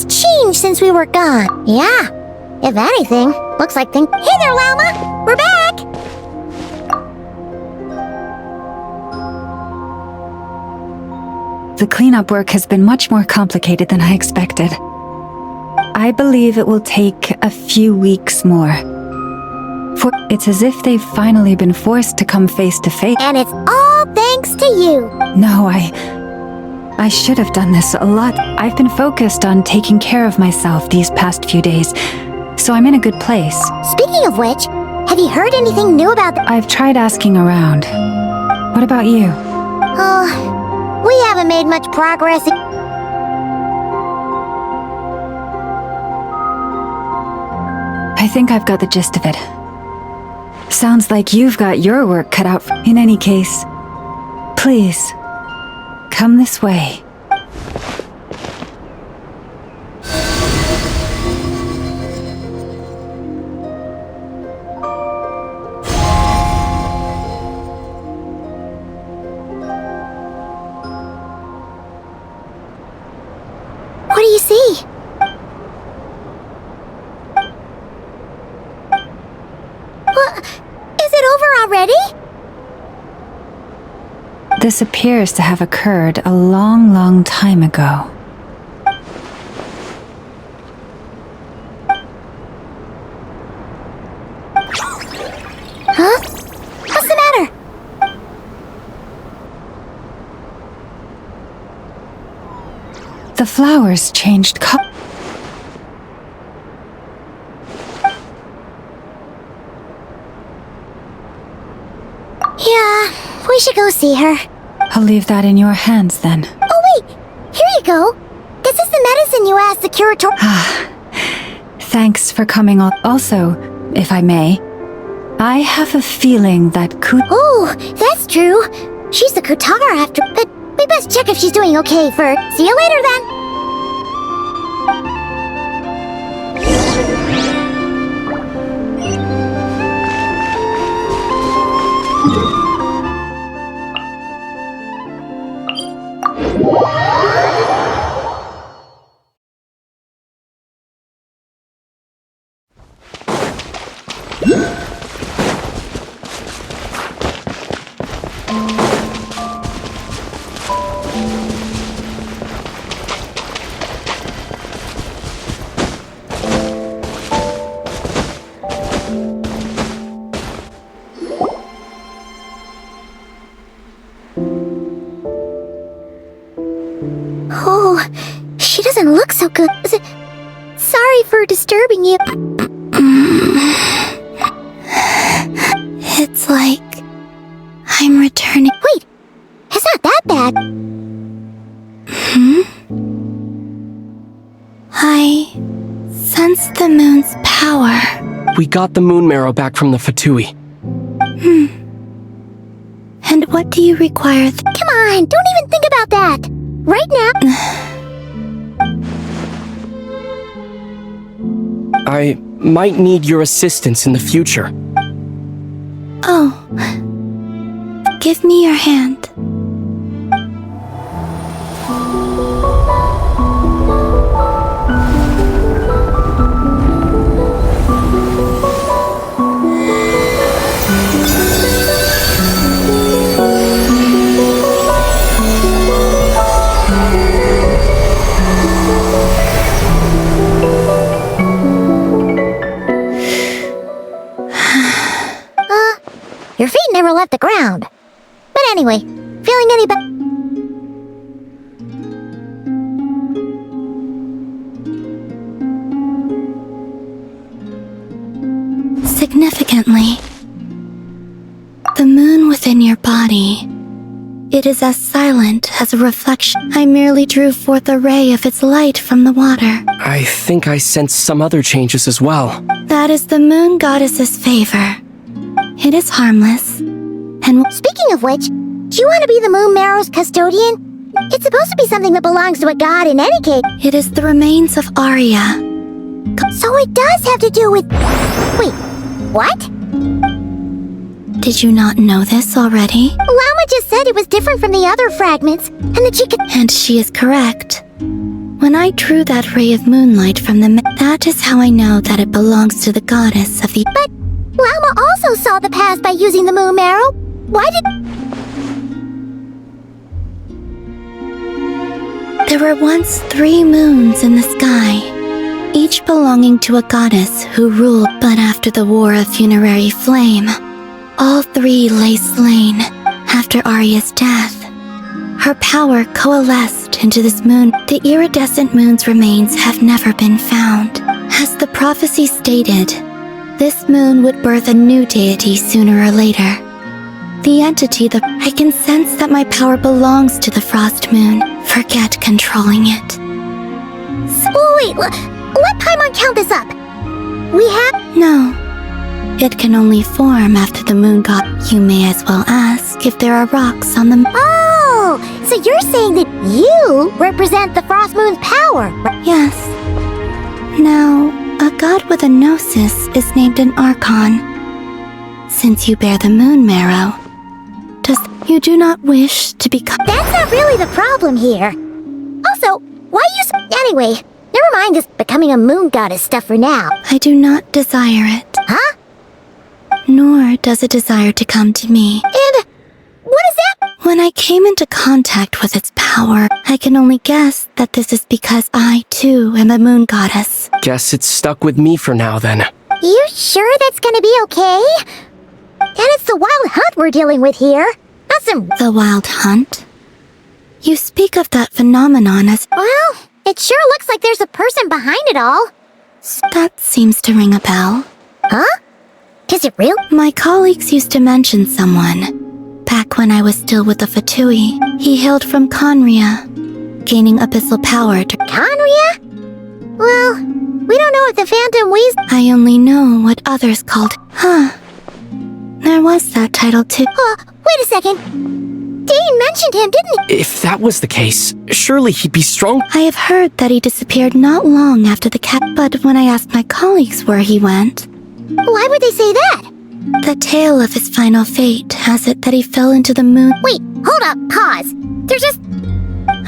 What's changed since we were gone? Yeah, if anything, looks like things... Hey there, Llama! We're back! The cleanup work has been much more complicated than I expected. I believe it will take a few weeks more. For it's as if they've finally been forced to come face to face. And it's all thanks to you! No, I should have done this a lot. I've been focused on taking care of myself these past few days, so I'm in a good place. Speaking of which, have you heard anything new about the... I've tried asking around. What about you? We haven't made much progress. I think I've got the gist of it. Sounds like you've got your work cut out. In any case, please, come this way. What do you see? Is it over already? This appears to have occurred a long, long time ago. Huh? What's the matter? The flowers changed color. Yeah, we should go see her. I'll leave that in your hands then. Oh wait, here you go. This is the medicine you asked the curator. Thanks for coming. Also, if I may, I have a feeling that Oh, that's true. She's the Kutara after, but we best check if she's doing okay first. See you later then. Oh, she doesn't look so good. Sorry for disturbing you. It's like I'm returning. Wait, it's not that bad. I sense the moon's power. We got the moon marrow back from the Fatui. And what do you require? Come on, don't even think about that. Right now. I might need your assistance in the future. Oh. Give me your hand. Your feet never left the ground. But anyway, feeling any better? Significantly, the moon within your body, it is as silent as a reflection. I merely drew forth a ray of its light from the water. I think I sense some other changes as well. That is the moon goddess's favor. It is harmless. And speaking of which, do you want to be the moon marrow's custodian? It's supposed to be something that belongs to a god in any case. It is the remains of Arya. So it does have to do with... Wait, what? Did you not know this already? Llama just said it was different from the other fragments, and that she could... And she is correct. When I drew that ray of moonlight from that is how I know that it belongs to the goddess of the— But Lama also saw the path by using the moon marrow. Why did— There were once 3 moons in the sky, each belonging to a goddess who ruled. But after the War of Funerary Flame, all 3 lay slain after Arya's death. Her power coalesced into this moon. The iridescent moon's remains have never been found. As the prophecy stated, this moon would birth a new deity sooner or later. The entity that— I can sense that my power belongs to the Frost Moon. Forget controlling it. Wait, let Paimon count this up. We have— No. It can only form after the moon god. You may as well ask if there are rocks on the— Oh! So you're saying that you represent the Frost Moon's power? Yes. Now, a god with a gnosis is named an Archon. Since you bear the moon marrow, you do not wish to become— That's not really the problem here. Also, why anyway, never mind this becoming a moon goddess stuff for now. I do not desire it. Huh? Nor does it desire to come to me. And what is that? When I came into contact with its power, I can only guess that this is because I, too, am a moon goddess. Guess it's stuck with me for now, then. You sure that's gonna be okay? And it's the wild hunt we're dealing with here. Not some— The wild hunt? You speak of that phenomenon as— Well, it sure looks like there's a person behind it all. That seems to ring a bell. Huh? Is it real? My colleagues used to mention someone. Back when I was still with the Fatui, he hailed from Conria, gaining abyssal power to— Conria? Well, we don't know if the Phantom Weasel— I only know what others called— Huh. There was that title too. Wait a second. Dane mentioned him, didn't he? If that was the case, surely he'd be strong. I have heard that he disappeared not long after the cat, but when I asked my colleagues where he went— Why would they say that? The tale of his final fate has it that he fell into the moon— Wait, hold up, pause. There's just—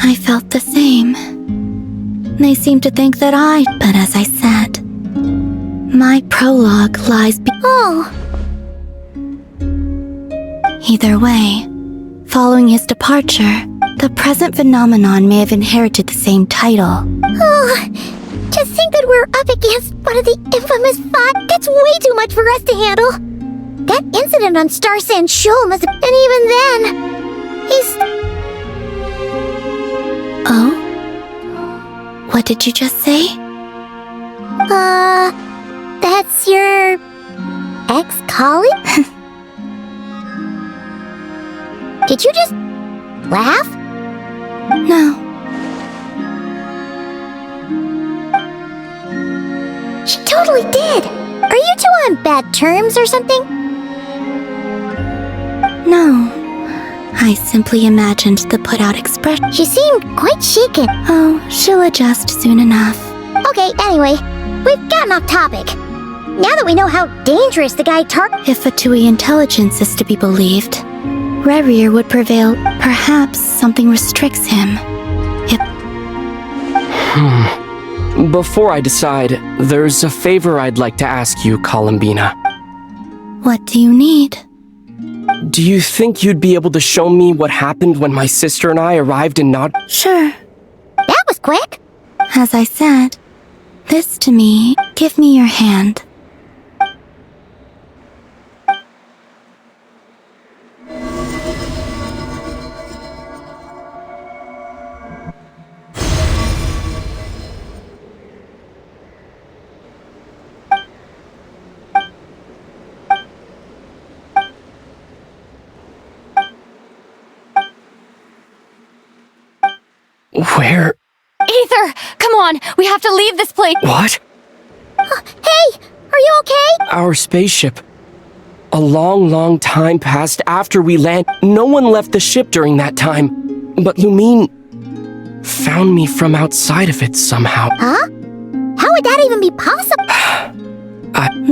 I felt the same. They seemed to think that but as I said, my prologue lies Oh! Either way, following his departure, the present phenomenon may have inherited the same title. To think that we're up against one of the infamous 5, that's way too much for us to handle. That incident on Star Sand Shoal must have— And even then, he's— Oh? What did you just say? That's your— ex-colleague? Did you just— laugh? No. She totally did! Are you two on bad terms or something? No. I simply imagined the put-out expression. She seemed quite shaken. Oh, she'll adjust soon enough. Okay, anyway, we've gotten off topic. Now that we know how dangerous the guy If Fatui intelligence is to be believed, Rerir would prevail. Perhaps something restricts him. Before I decide, there's a favor I'd like to ask you, Columbina. What do you need? Do you think you'd be able to show me what happened when my sister and I arrived in Nod? Sure. That was quick. As I said, this to me, give me your hand. Where? Aether! Come on! We have to leave this place! What? Hey! Are you okay? Our spaceship. A long time passed after we land. No one left the ship during that time. But Lumine found me from outside of it somehow. Huh? How would that even be possible?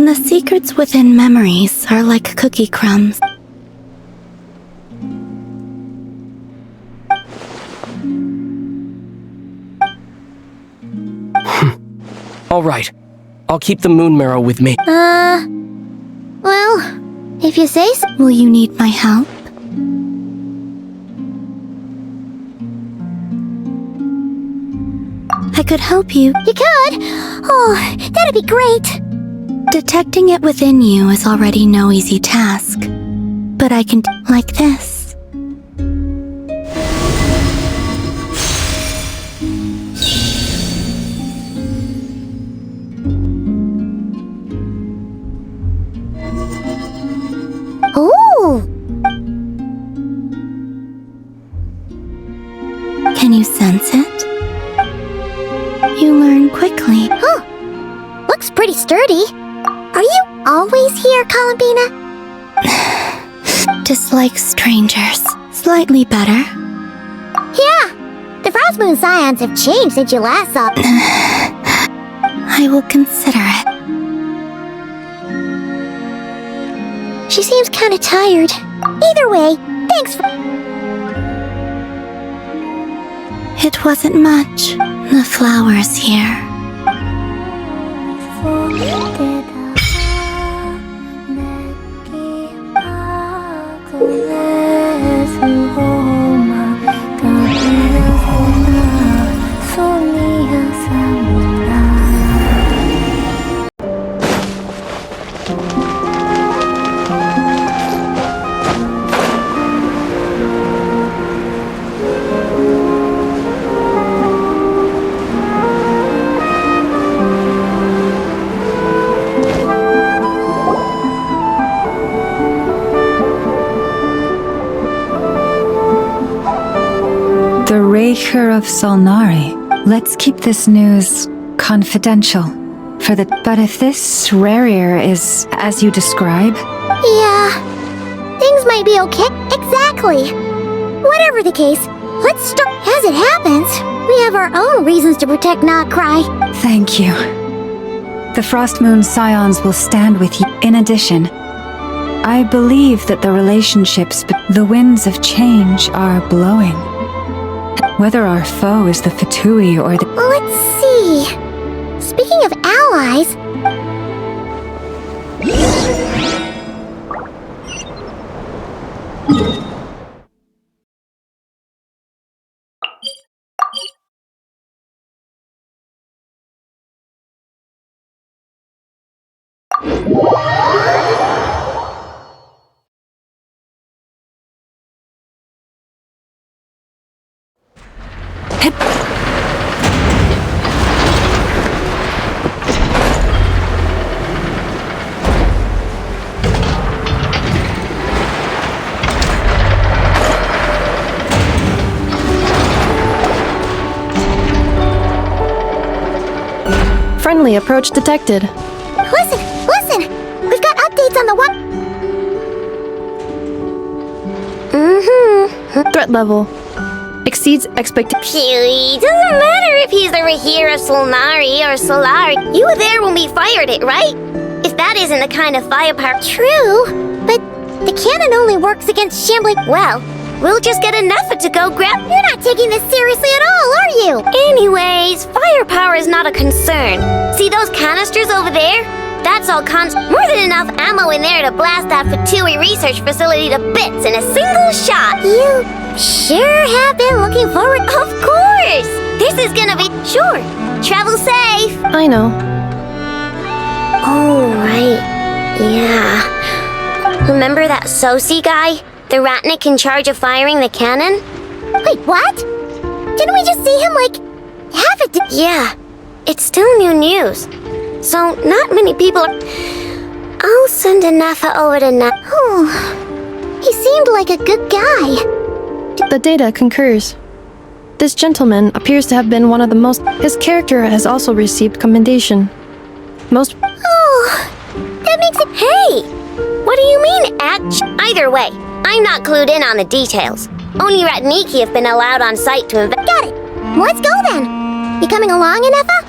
The secrets within memories are like cookie crumbs. right. I'll keep the moon marrow with me. Well, if you say so. Will you need my help? I could help you. You could? Oh, that'd be great. Detecting it within you is already no easy task. But I can like this. Ooh. Can you sense it? You learn quickly. Huh. Looks pretty sturdy. Are you always here, Columbina? Dislike strangers. Slightly better. Yeah. The Frost Moon Scions have changed since you last saw. I will consider it. She seems kind of tired. Either way, thanks for... It wasn't much. The flowers here. The Raker of Solnari. Let's keep this news confidential. But if this Rarier is as you describe, Yeah. Things might be okay. Exactly. Whatever the case, let's start. As it happens, we have our own reasons to protect Notcry. thank you. The Frost Moon Scions will stand with you. In addition, I believe that the relationships, the winds of change are blowing. Whether our foe is the Fatui or the... Let's see. Speaking of allies... Friendly approach detected. Listen! We've got updates on the what? Threat level exceeds expectations. Doesn't matter if he's the Rahir of Solnari or Solari. You were there when we fired it, right? If that isn't the kind of firepower... True, but the cannon only works against shambling... Well, we'll just get enough to go grab... You're not taking this seriously at all, are you? Anyways, firepower is not a concern. See those canisters over there? That's all more than enough ammo in there to blast that Fatui research facility to bits in a single shot. You sure have been looking forward... Of course! This is gonna be... Sure, travel safe. I know. Oh, right. Yeah. Remember that Sosi guy? The Ratnik in charge of firing the cannon? Wait, what? Didn't we just see him, have it? Yeah. It's still new news. So, not many people are... I'll send Anafa over to Oh, he seemed like a good guy. The data concurs. This gentleman appears to have been one of the most... His character has also received commendation. Most... Oh, that makes it... Hey! What do you mean, Either way, I'm not clued in on the details. Only Ratniki have been allowed on site to invest... Got it! Let's go then! You coming along, Anafa?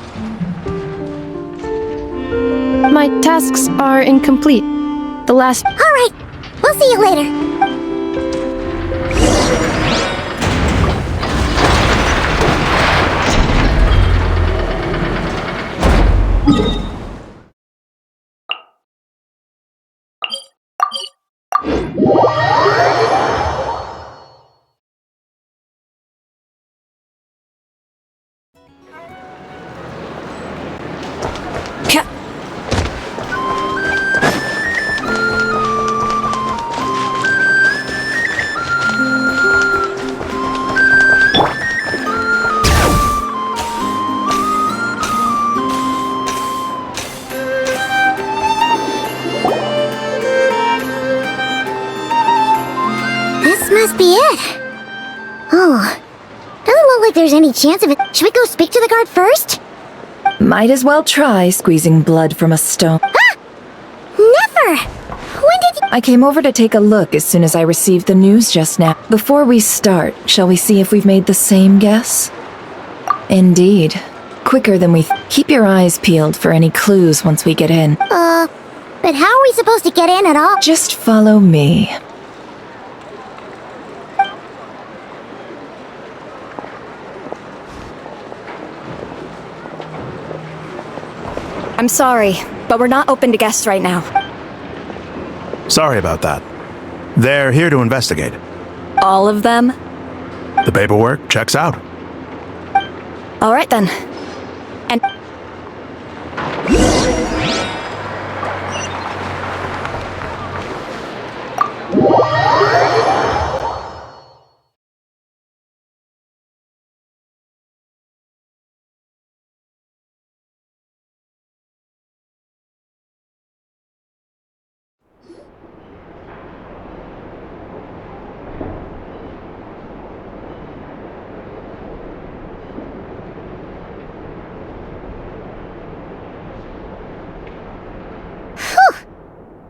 My tasks are incomplete. The last... Alright, we'll see you later. be it. Oh, doesn't look like there's any chance of it. Should we go speak to the guard first? Might as well try squeezing blood from a stone. Ah! Never! When did you— I came over to take a look as soon as I received the news just now. Before we start, shall we see if we've made the same guess? Indeed. Quicker than we Keep your eyes peeled for any clues once we get in. But how are we supposed to get in at all? Just follow me. I'm sorry, but we're not open to guests right now. Sorry about that. They're here to investigate. All of them? The paperwork checks out. All right then. And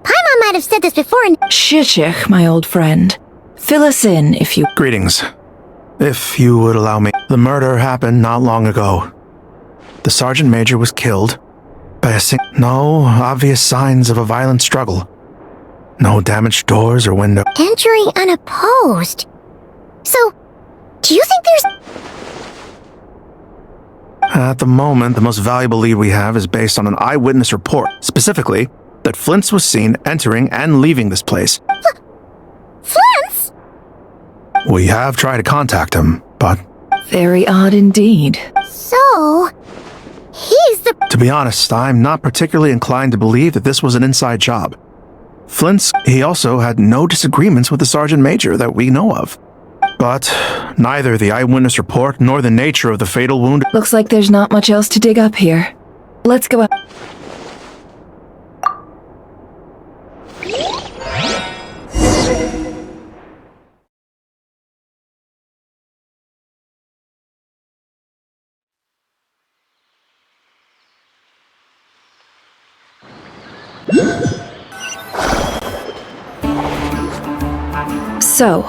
Paimon might have said this before and— Shishich, my old friend. Fill us in if you... Greetings. If you would allow me. The murder happened not long ago. The Sergeant Major was killed by no obvious signs of a violent struggle. No damaged doors or windows. entering unopposed. So, do you think there's— At the moment, the most valuable lead we have is based on an eyewitness report. Specifically, that Flint's was seen entering and leaving this place. Flint's? We have tried to contact him, but Very odd indeed. So, he's the— to be honest, I'm not particularly inclined to believe that this was an inside job. Flint's, he also had no disagreements with the Sergeant Major that we know of. But neither the eyewitness report nor the nature of the fatal wound— Looks like there's not much else to dig up here. Let's go up. So,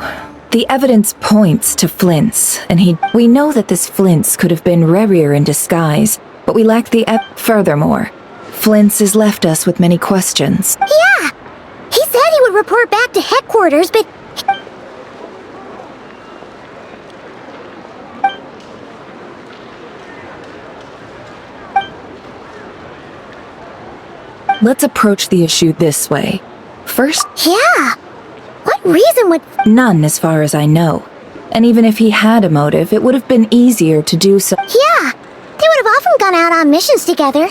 the evidence points to Flint's, and we know that this Flint's could have been Rerir in disguise, but we lack the Furthermore, Flint's has left us with many questions. Yeah! He said he would report back to headquarters, but— Let's approach the issue this way. First, yeah! What reason would— none as far as I know. And even if he had a motive, it would have been easier to do so. Yeah! They would have often gone out on missions together.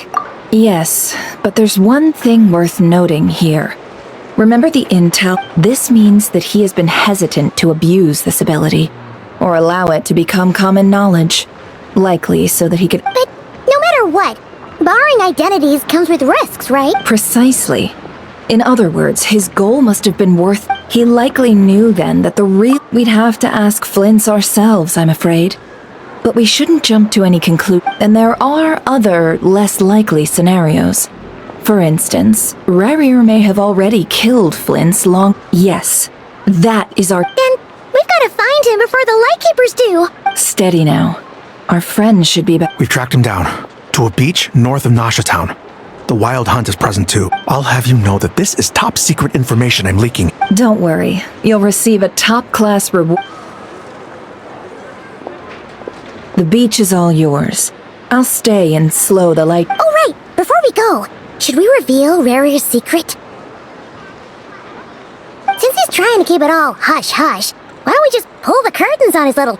Yes, but there's one thing worth noting here. Remember the intel? This means that he has been hesitant to abuse this ability, or allow it to become common knowledge. Likely so that he could— But no matter what, barring identities comes with risks, right? Precisely. In other words, his goal must have been worth— He likely knew then that we'd have to ask Flint's ourselves, I'm afraid. But we shouldn't jump to any conclusion. And there are other, less likely scenarios. For instance, Rerir may have already killed Flint's long— Yes, that is our— Then we've got to find him before the Lightkeepers do. Steady now. Our friend should be back. We've tracked him down to a beach north of Nasha Town. The Wild Hunt is present too. I'll have you know that this is top secret information I'm leaking. Don't worry. You'll receive a top-class reward. The beach is all yours. I'll stay and slow the light. Oh, right! Before we go, should we reveal Rarir's secret? Since he's trying to keep it all hush-hush, why don't we just pull the curtains on his little—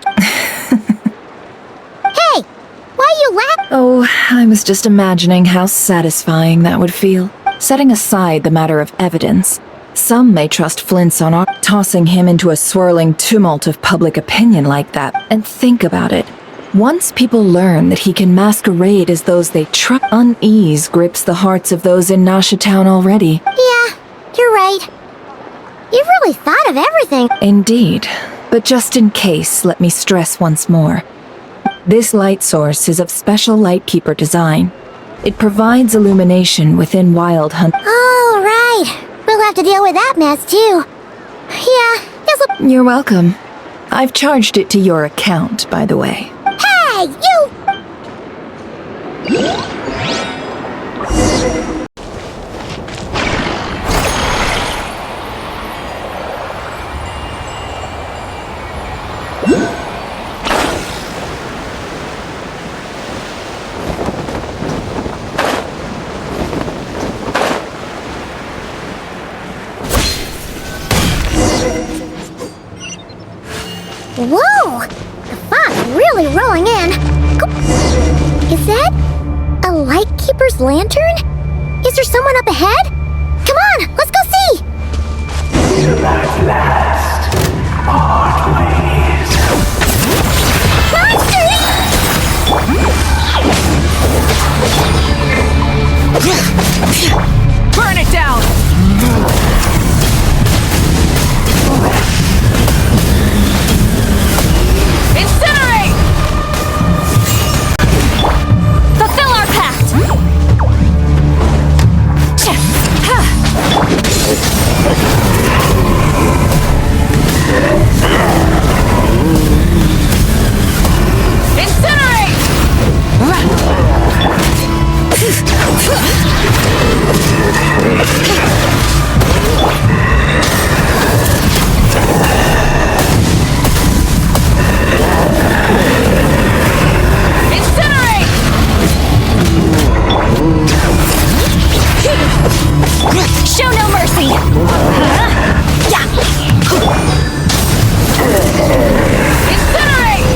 Hey! Why you laugh? Oh, I was just imagining how satisfying that would feel. Setting aside the matter of evidence, some may trust Flint's on our— tossing him into a swirling tumult of public opinion like that. And think about it. Once people learn that he can masquerade as those they trust, unease grips the hearts of those in Nasha Town already. Yeah, you're right. You've really thought of everything. Indeed. But just in case, let me stress once more. This light source is of special Lightkeeper design. It provides illumination within Wild Hunt. Oh, right. We'll have to deal with that mess, too. Yeah, this'll... You're welcome. I've charged it to your account, by the way. Hey, you... Whoa! The fog's really rolling in. Is that a Lightkeeper's lantern? Is there someone up ahead? Come on, let's go see! At last, part ways. Monsters! Burn it down! Incinerate! Fulfill our pact! Show no mercy! Incinerate!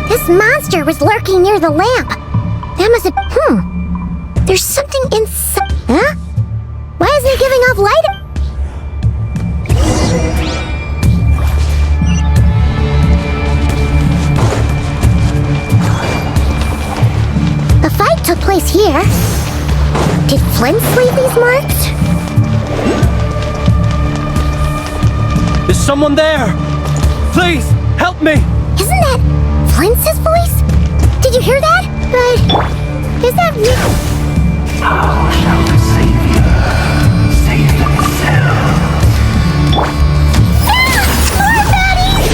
This monster was lurking near the lamp. That must have... There's something inside... Huh? Why isn't it giving off light? The fight took place here. Did Flint leave these marks? Is someone there? Please, help me! Isn't that Flint's voice? Did you hear that? But is that How shall the Savior save themselves? more baddies!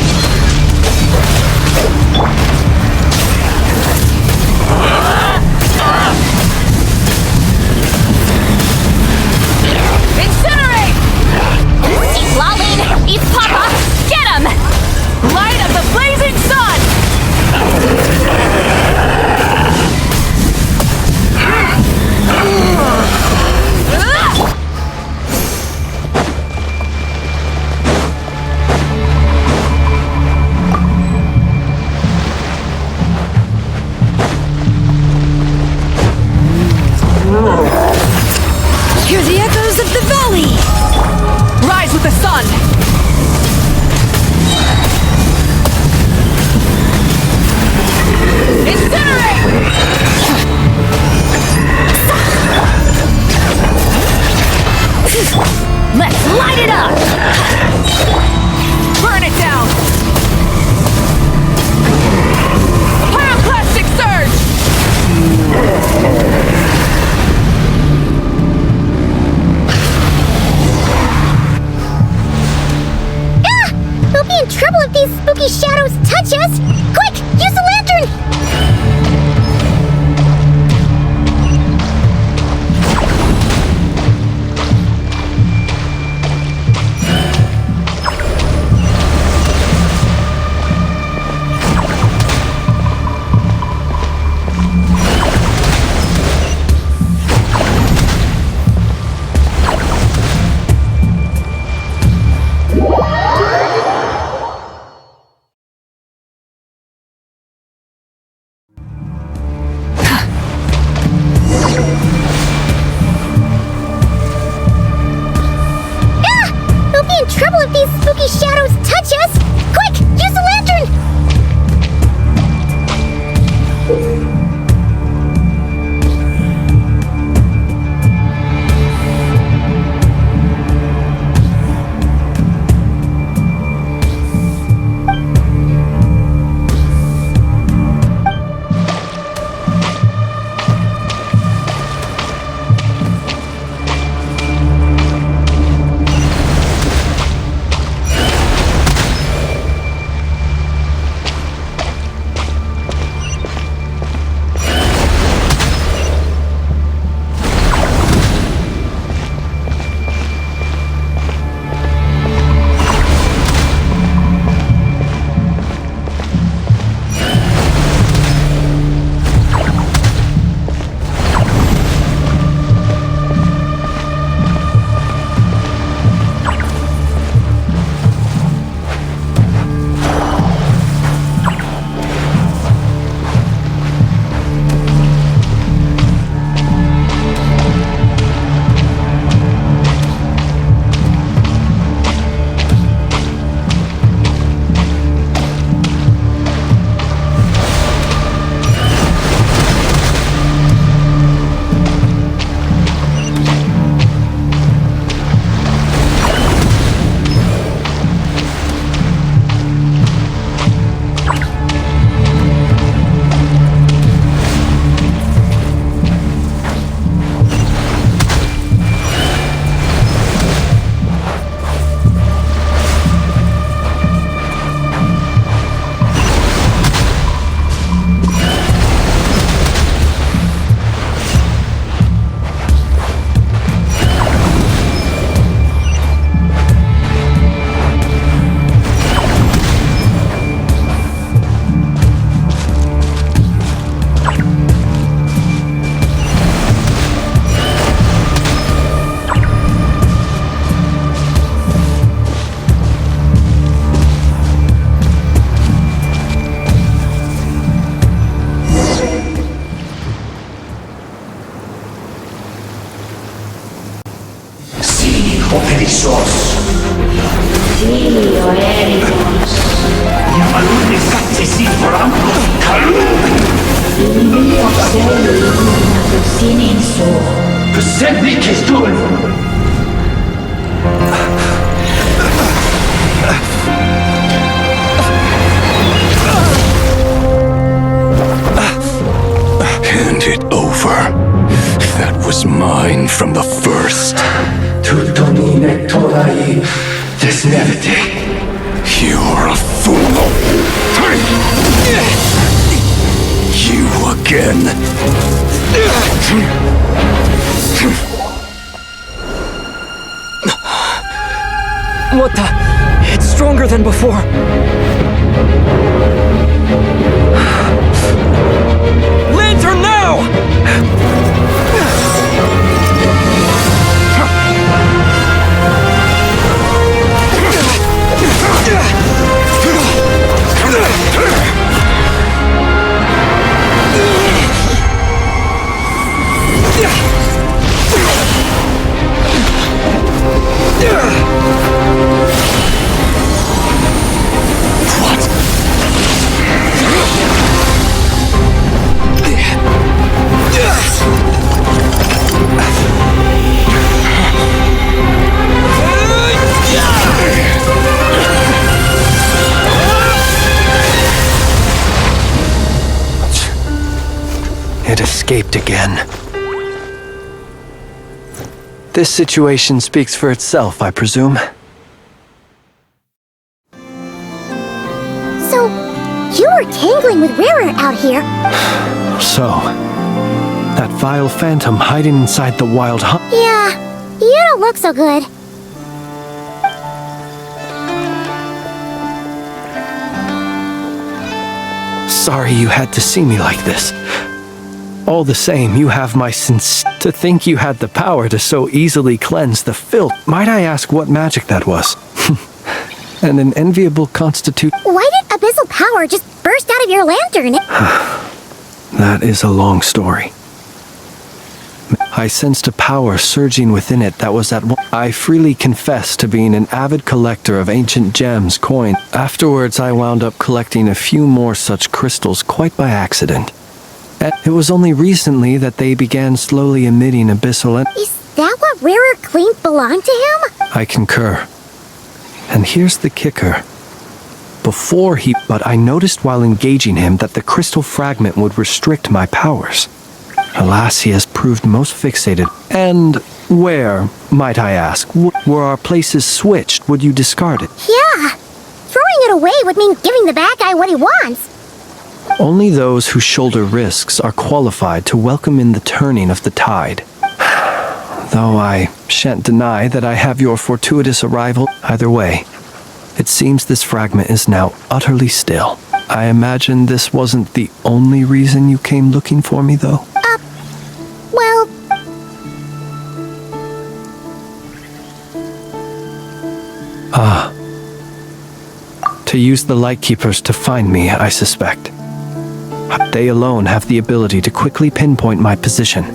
Incinerate! Lolene! Eat Papa! Get him! Light of the blazing sun! Hear the echoes of the valley! Rise with the sun! Incinerate! Let's light it up! Burn it down! Pyroclastic surge! We'll be in trouble if these spooky shadows touch us! Quick, use the Isos. Yamaluni katsisi forampo kalun. Seni kestur. Hand it over. That was mine from the first. Tutonine torai desnevite. You're a fool. You again. What the? It's stronger than before. Lantern now! It escaped again. This situation speaks for itself, I presume. So, you were tangling with Rara out here. So, that vile phantom hiding inside the wild hunt. Yeah, you don't look so good. Sorry you had to see me like this. All the same, you have my to think you had the power to so easily cleanse the filth. Might I ask what magic that was? And an enviable Why did abyssal power just burst out of your lantern? That is a long story. I sensed a power surging within it that was I freely confess to being an avid collector of ancient gems, coin. Afterwards, I wound up collecting a few more such crystals quite by accident. It was only recently that they began slowly emitting abyssal. Is that what Rara claimed belonged to him? I concur. And here's the kicker. But I noticed while engaging him that the crystal fragment would restrict my powers. Alas, he has proved most fixated. And where, might I ask, were our places switched? Would you discard it? Yeah. Throwing it away would mean giving the bad guy what he wants. Only those who shoulder risks are qualified to welcome in the turning of the tide. Though I shan't deny that I have your fortuitous arrival. Either way, it seems this fragment is now utterly still. I imagine this wasn't the only reason you came looking for me, though? Well... To use the Lightkeepers to find me, I suspect. They alone have the ability to quickly pinpoint my position.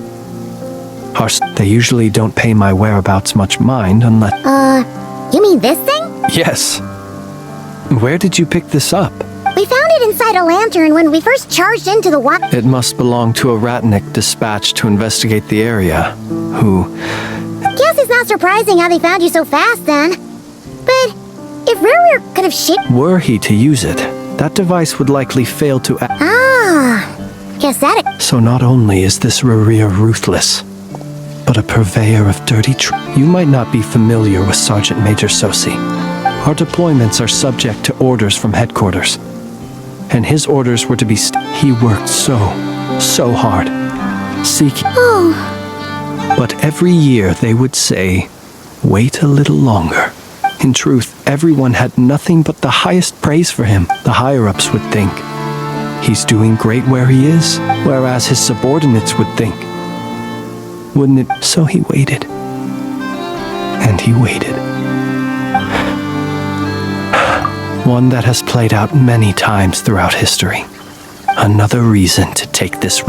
They usually don't pay my whereabouts much mind unless... You mean this thing? Yes. Where did you pick this up? We found it inside a lantern when we first charged into the water. It must belong to a Ratnik dispatched to investigate the area, who... Guess it's not surprising how they found you so fast, then. But if Rara could have shaped... Were he to use it, that device would likely fail to... Guess that... So not only is this Rara ruthless, but a purveyor of dirty You might not be familiar with Sergeant Major Sosi. Our deployments are subject to orders from headquarters. And his orders were to be He worked so hard, seeking... But every year they would say, wait a little longer. In truth, everyone had nothing but the highest praise for him. The higher-ups would think, he's doing great where he is, whereas his subordinates would think, wouldn't it? So he waited. And he waited. One that has played out many times throughout history. Another reason to take this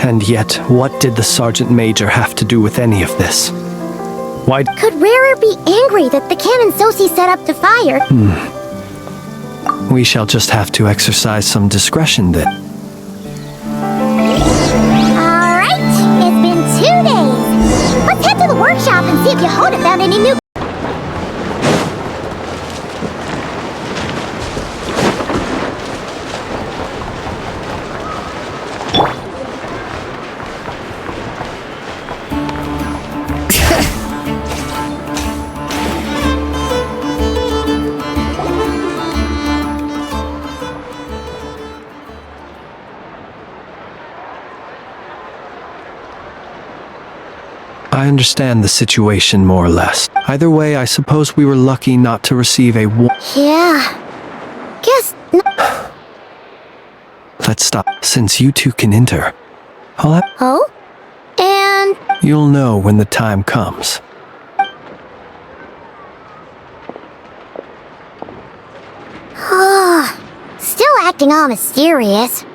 And yet, what did the Sergeant Major have to do with any of this? Why? Could Rarer be angry that the cannon Sosi set up to fire? We shall just have to exercise some discretion then. Alright, it's been 2 days. Let's head to the workshop and see if Yehoda found any new... I understand the situation more or less. Either way, I suppose we were lucky not to receive a Yeah. Guess... Let's stop. Since you two can enter, I'll have... Oh? And... You'll know when the time comes. Still acting all mysterious.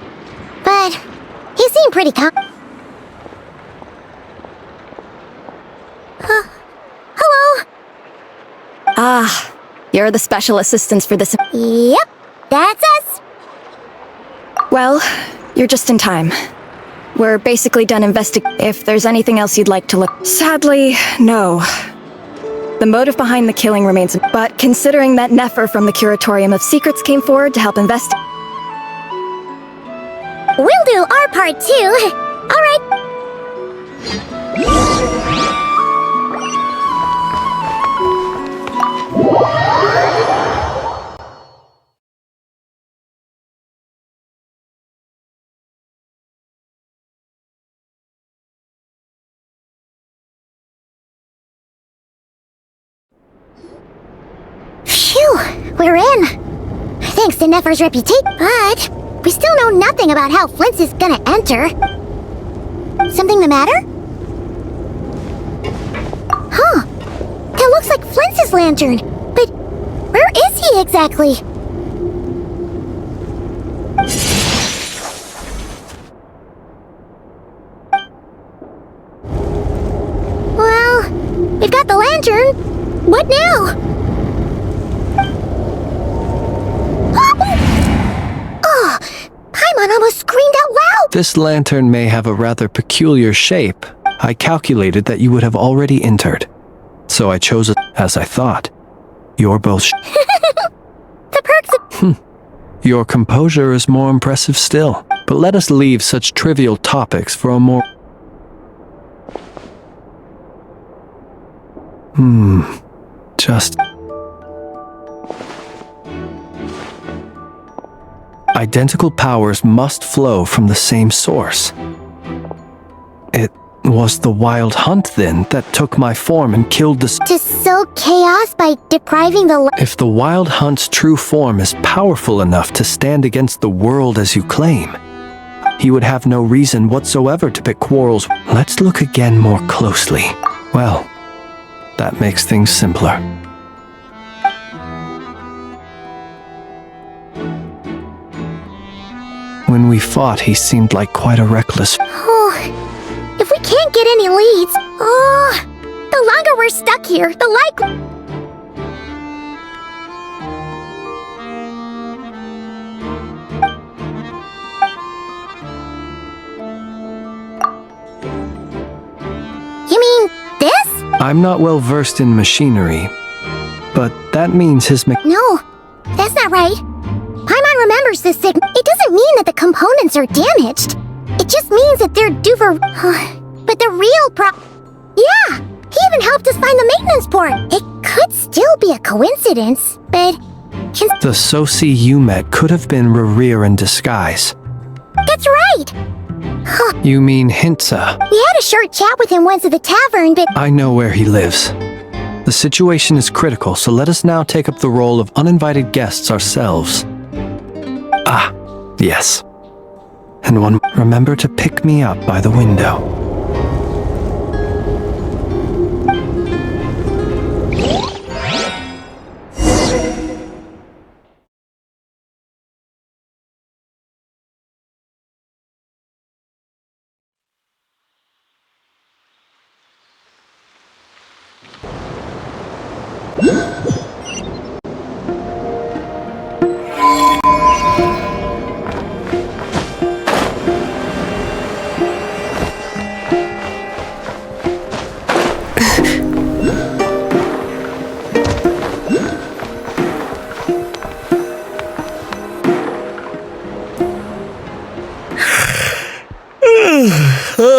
But... he seemed pretty hello? Ah, you're the special assistants for this. Yep, that's us. Well, you're just in time. We're basically done investigating. If there's anything else you'd like to look... Sadly, no. The motive behind the killing remains... But considering that Nefer from the Curatorium of Secrets came forward to help investigate... We'll do our part too. Alright. Phew, we're in. Thanks to Nefer's reputation, but we still know nothing about how Flint is gonna enter. Something the matter? Huh. That looks like Flint's lantern. But where is he exactly? Well, we've got the lantern. What now? Oh, Paimon almost screamed out loud! This lantern may have a rather peculiar shape. I calculated that you would have already entered. So I chose it as I thought. You're both The perks of... Your composure is more impressive still. But let us leave such trivial topics for a more... Just... Identical powers must flow from the same source. It was the wild hunt, then, that took my form and killed the... To sow chaos by depriving the... If the wild hunt's true form is powerful enough to stand against the world as you claim, he would have no reason whatsoever to pick quarrels. Let's look again more closely. Well, that makes things simpler. When we fought, he seemed like quite a reckless... Oh, if we can't get any leads... Oh, the longer we're stuck here, the likely... You mean this? I'm not well versed in machinery, but that means his No, that's not right. Paimon remembers this signal. It doesn't mean that the components are damaged. It just means that they're due for... But the real Yeah! He even helped us find the maintenance port. It could still be a coincidence, but... The Sosi you met could have been Rarir in disguise. That's right! You mean Hintsa? We had a short chat with him once at the tavern, but... I know where he lives. The situation is critical, so let us now take up the role of uninvited guests ourselves. Ah, yes. And one, remember to pick me up by the window.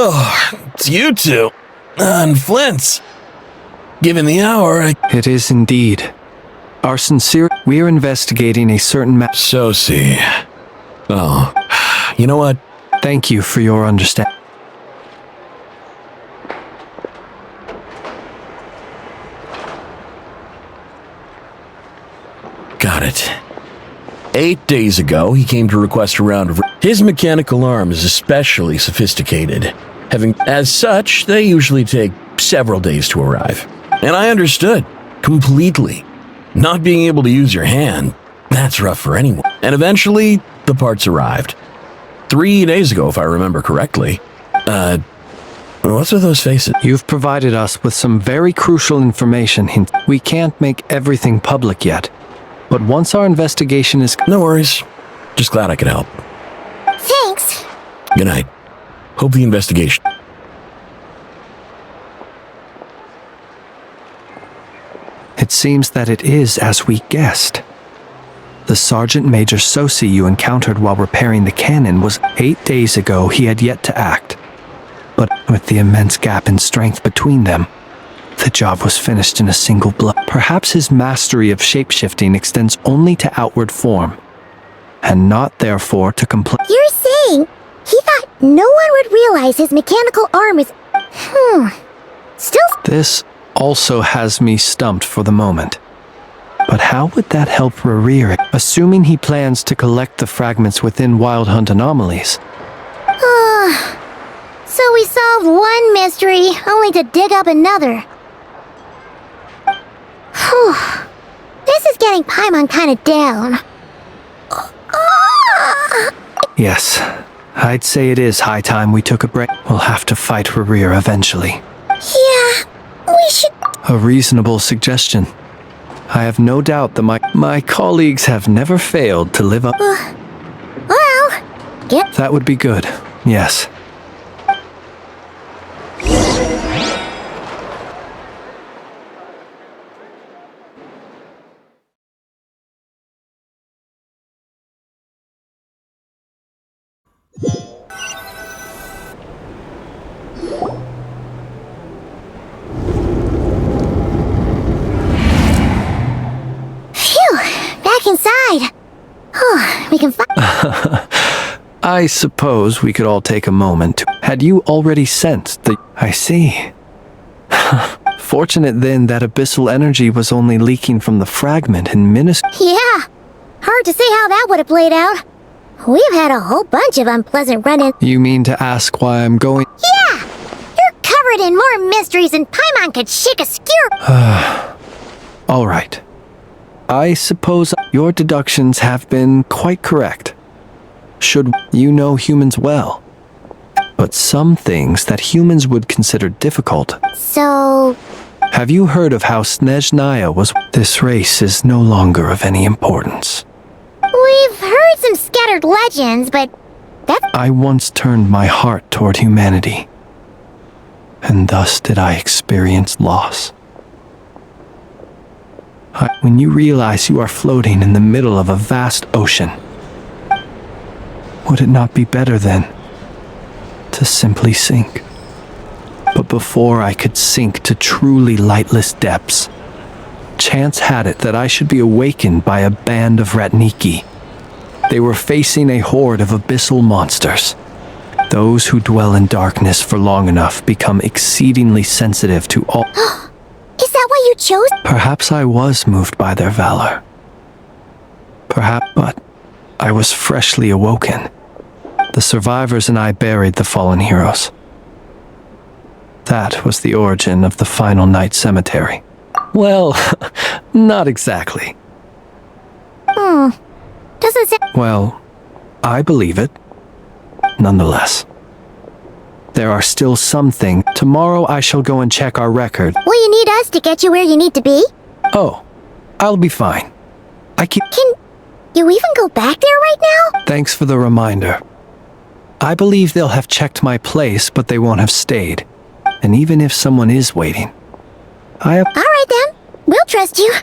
Oh, it's you two. And Flint's. Given the hour, It is indeed. Our sincere... We're investigating a certain Sosi. Oh, you know what? Thank you for your understanding. Got it. 8 days ago, he came to request a round of... His mechanical arm is especially sophisticated. As such, they usually take several days to arrive. And I understood. Completely. Not being able to use your hand, that's rough for anyone. And eventually, the parts arrived. 3 days ago, if I remember correctly. What's with those faces? You've provided us with some very crucial information. We can't make everything public yet. But once our investigation is... No worries. Just glad I could help. Thanks. Good night. Hope the investigation... It seems that it is as we guessed. The Sergeant Major Sosi you encountered while repairing the cannon was 8 days ago. He had yet to act. But with the immense gap in strength between them, the job was finished in a single blow. Perhaps his mastery of shapeshifting extends only to outward form, and not therefore to complete. You're saying he thought no one would realize his mechanical arm is... Still... This also has me stumped for the moment. But how would that help Rarir, assuming he plans to collect the fragments within Wild Hunt anomalies? So we solved one mystery, only to dig up another. Whew. This is getting Paimon kind of down. Yes, I'd say it is high time we took a break. We'll have to fight Rarir eventually. Yeah, we should... A reasonable suggestion. I have no doubt that my colleagues have never failed to live up. Well, get... That would be good, yes. Inside. We can find... I suppose we could all take a moment to... Had you already sensed the... I see. Fortunate then that abyssal energy was only leaking from the fragment and Yeah. Hard to say how that would have played out. We've had a whole bunch of unpleasant run-ins. You mean to ask why I'm going... Yeah! You're covered in more mysteries than Paimon could shake a skewer. All right. I suppose your deductions have been quite correct. You know humans well. But some things that humans would consider difficult. So... Have you heard of how Snezhnaya was... This race is no longer of any importance. We've heard some scattered legends, but... I once turned my heart toward humanity. And thus did I experience loss. When you realize you are floating in the middle of a vast ocean, would it not be better then to simply sink? But before I could sink to truly lightless depths, chance had it that I should be awakened by a band of Ratniki. They were facing a horde of abyssal monsters. Those who dwell in darkness for long enough become exceedingly sensitive to all... Is that why you chose? Perhaps I was moved by their valor. Perhaps, but I was freshly awoken. The survivors and I buried the fallen heroes. That was the origin of the final night cemetery. Well, not exactly. Doesn't say... Well, I believe it. Nonetheless. There are still some things. Tomorrow I shall go and check our record. Will you need us to get you where you need to be? Oh, I'll be fine. Can you even go back there right now? Thanks for the reminder. I believe they'll have checked my place, but they won't have stayed. And even if someone is waiting, All right then. We'll trust you.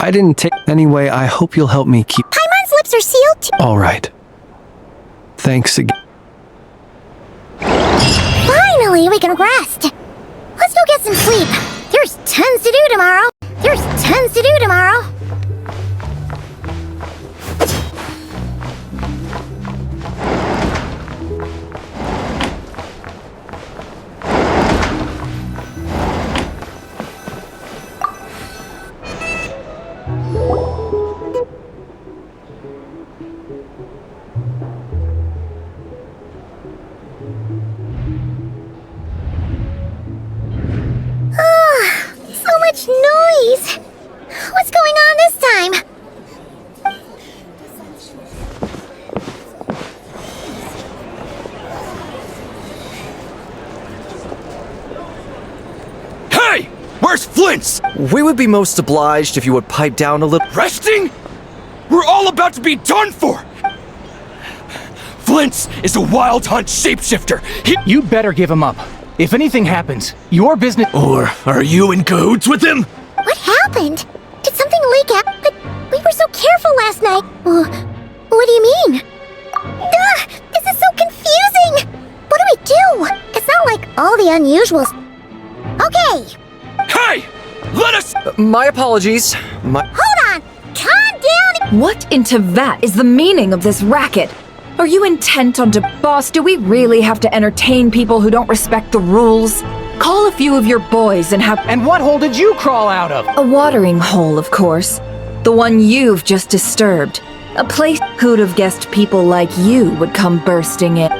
I didn't take... Anyway, I hope you'll help me keep... Paimon's lips are sealed. All right. Thanks again. Finally, we can rest. Let's go get some sleep. There's tons to do tomorrow. So much noise. What's going on this time? Hey! Where's Flint's? We would be most obliged if you would pipe down a little. Resting? We're all about to be done for! Flint's is a wild hunt shapeshifter. You better give him up. If anything happens, your business— Or are you in cahoots with him? What happened? Did something leak out? But we were so careful last night. What do you mean? This is so confusing! What do we do? It's not like all the unusuals. Okay, Hey! Let us— My apologies. hold on! Calm down! What in Teyvat is the meaning of this racket? Are you intent on Boss, do we really have to entertain people who don't respect the rules? Call a few of your boys and have— And what hole did you crawl out of? A watering hole, of course. The one you've just disturbed. A place who'd have guessed people like you would come bursting in.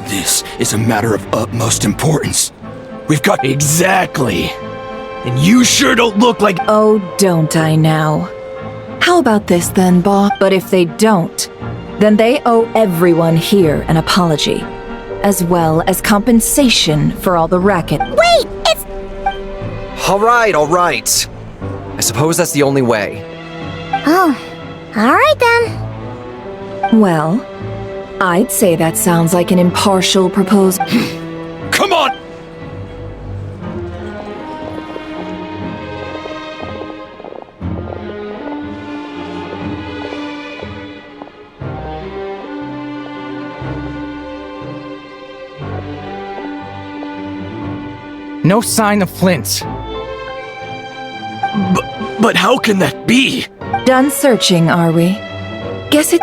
This is a matter of utmost importance. We've got— Exactly. And you sure don't look like— Oh, don't I now? How about this then, Boss? But if they don't, then they owe everyone here an apology, as well as compensation for all the racket. Wait, it's— All right. I suppose that's the only way. Oh, alright then. Well, I'd say that sounds like an impartial proposal. Come on! No sign of Flint's. But how can that be? Done searching, are we? Guess it—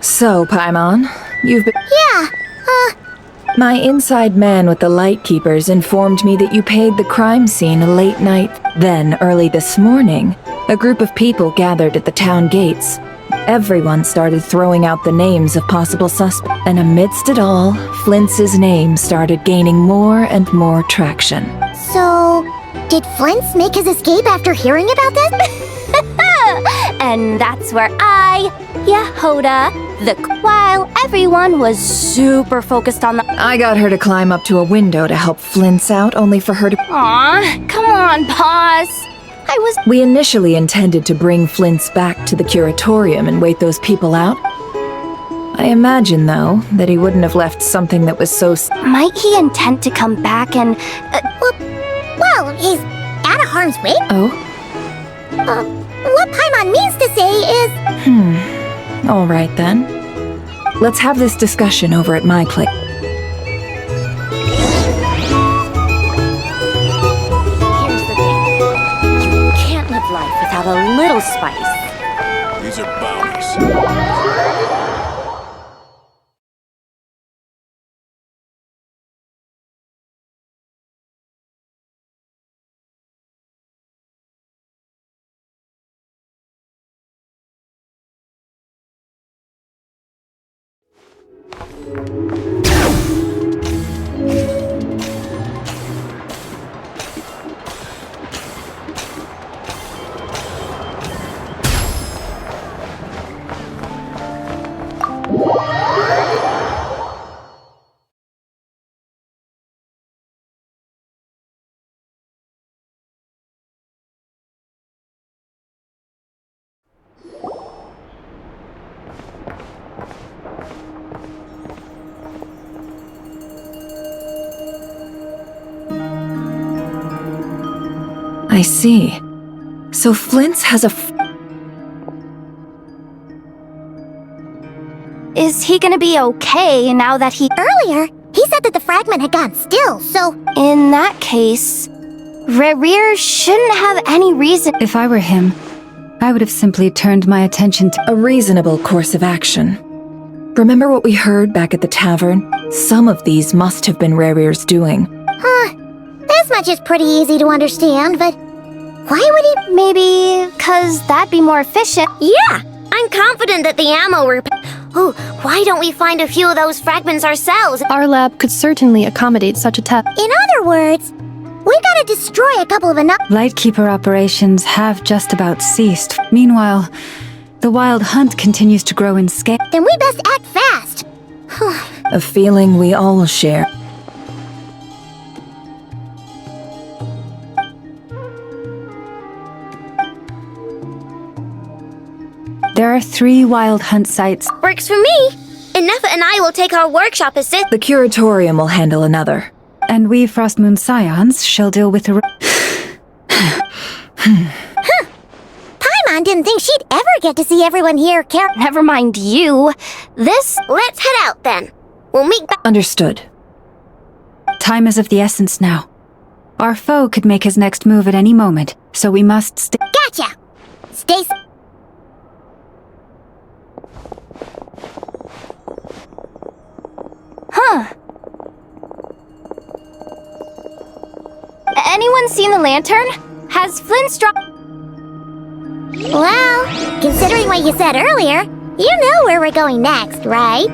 So, Paimon, you've been— Yeah, My inside man with the Lightkeepers informed me that you paid the crime scene a late night. Then, early this morning, a group of people gathered at the town gates. Everyone started throwing out the names of possible suspects, and amidst it all, Flint's name started gaining more and more traction. so did Flint's make his escape after hearing about this? And that's where Yehoda, while everyone was super focused on the— I got her to climb up to a window to help Flint's out, only for her to— Aw, come on, Boss. We initially intended to bring Flint's back to the curatorium and wait those people out. I imagine, though, that he wouldn't have left something that was so— Might he intend to come back and— Well, he's out of harm's way. Oh? What Paimon means to say is— All right, then. Let's have this discussion over at my place. Here's the thing. You can't live life without a little spice. These are bounties. I see. So Flint's has a Is he gonna be okay now that he... Earlier, he said that the fragment had gone still, so... In that case, Rerir shouldn't have any reason... If I were him, I would have simply turned my attention to a reasonable course of action. Remember what we heard back at the tavern? Some of these must have been Rerir's doing. This much is pretty easy to understand, but... Why would he... Maybe... 'cause that'd be more efficient. Yeah! I'm confident that the ammo were... Ooh, why don't we find a few of those fragments ourselves? Our lab could certainly accommodate such a test. In other words, we gotta destroy a couple of enough... Lightkeeper operations have just about ceased. Meanwhile, the wild hunt continues to grow in scale. Then we best act fast. A feeling we all share. There are 3 wild hunt sites. Works for me. Enough and I will take our workshop assist. The curatorium will handle another. And we Frostmoon Scions shall deal with the... Paimon didn't think she'd ever get to see everyone here Never mind you. Let's head out then. We'll meet back... Understood. Time is of the essence now. Our foe could make his next move at any moment, so we must stay... Gotcha! Stay... Anyone seen the lantern? Has Flint struck... Well, considering what you said earlier, you know where we're going next, right?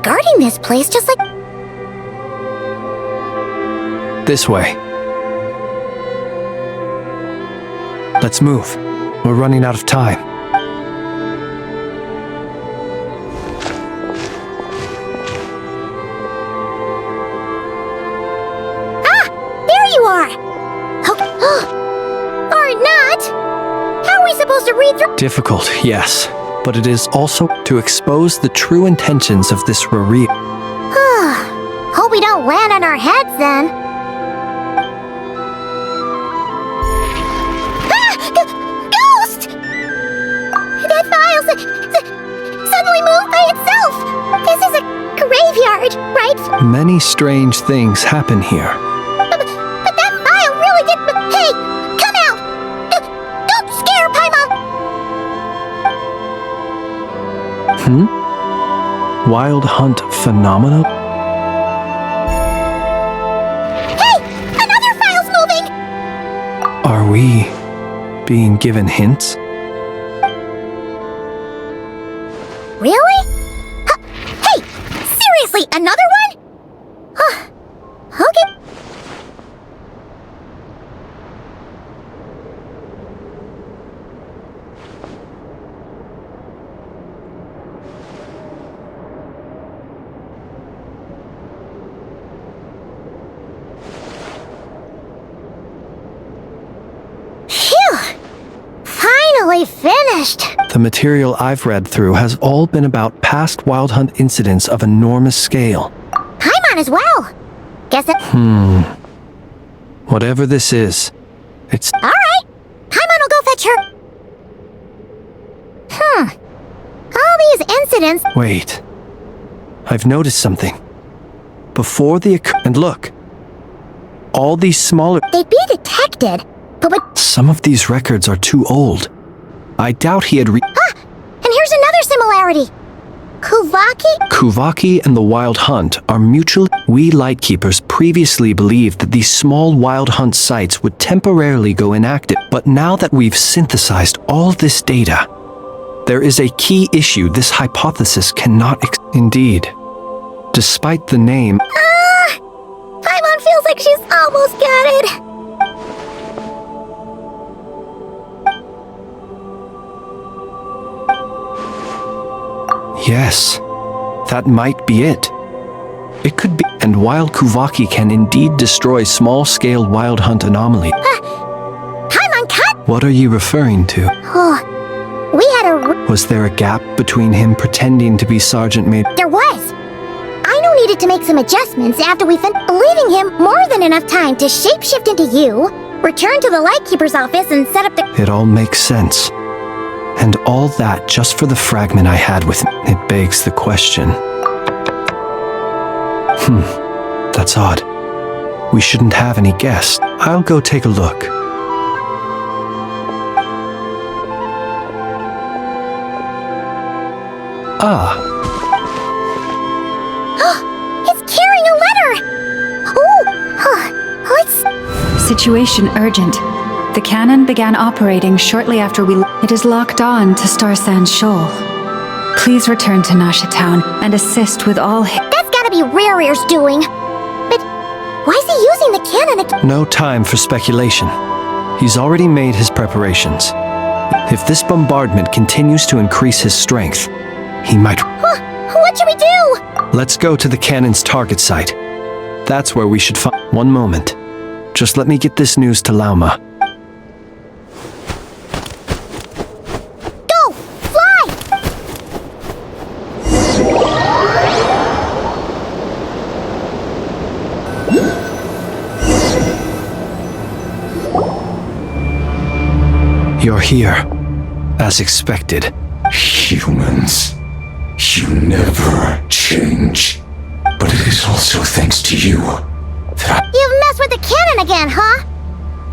Guarding this place just like... This way. Let's move. We're running out of time. Ah! There you are! Okay. Or not! How are we supposed to read through... Difficult, yes. But it is also to expose the true intentions of this Rerir. Hope we don't land on our heads then. Ghost! That file suddenly moved by itself. This is a graveyard, right? Many strange things happen here. But that file really did... Hey! Come out! Don't scare Paimon! Wild hunt phenomena? Hey! Another file's moving! Are we being given hints? Really? Hey! Seriously, another one? Okay. Finished. The material I've read through has all been about past wild hunt incidents of enormous scale. Paimon as well. Guess it... Whatever this is, it's... Alright. Paimon will go fetch her... All these incidents... Wait. I've noticed something. Before the and look, all these smaller... They'd be detected, but what... Some of these records are too old. I doubt he had Ah! And here's another similarity! Kuvaki and the Wild Hunt are mutually... We Lightkeepers previously believed that these small Wild Hunt sites would temporarily go inactive, but now that we've synthesized all this data, there is a key issue this hypothesis cannot Indeed. Despite the name... Paimon feels like she's almost got it! Yes, that might be it. It could be, and while Kuvaki can indeed destroy small-scale Wild Hunt anomaly... Paimon, cut! What are you referring to? Oh, we had a... Was there a gap between him pretending to be Sergeant Major? There was! Aino needed to make some adjustments after we leaving him more than enough time to shapeshift into you, return to the Lightkeeper's office, and set up the... It all makes sense. And all that just for the fragment I had with him. It begs the question. That's odd. We shouldn't have any guests. I'll go take a look. Ah. It's carrying a letter! Let's... Situation urgent. The cannon began operating shortly after It is locked on to Starsand Shoal. Please return to Nasha Town and assist with all... That's gotta be Rerear's doing. But why is he using the cannon again? No time for speculation. He's already made his preparations. If this bombardment continues to increase his strength, he might... What should we do? Let's go to the cannon's target site. That's where we should find... One moment. Just let me get this news to Lauma. Go! Fly! You're here, as expected. Humans, you never change. But it is also thanks to you that You've messed with the cannon again, huh?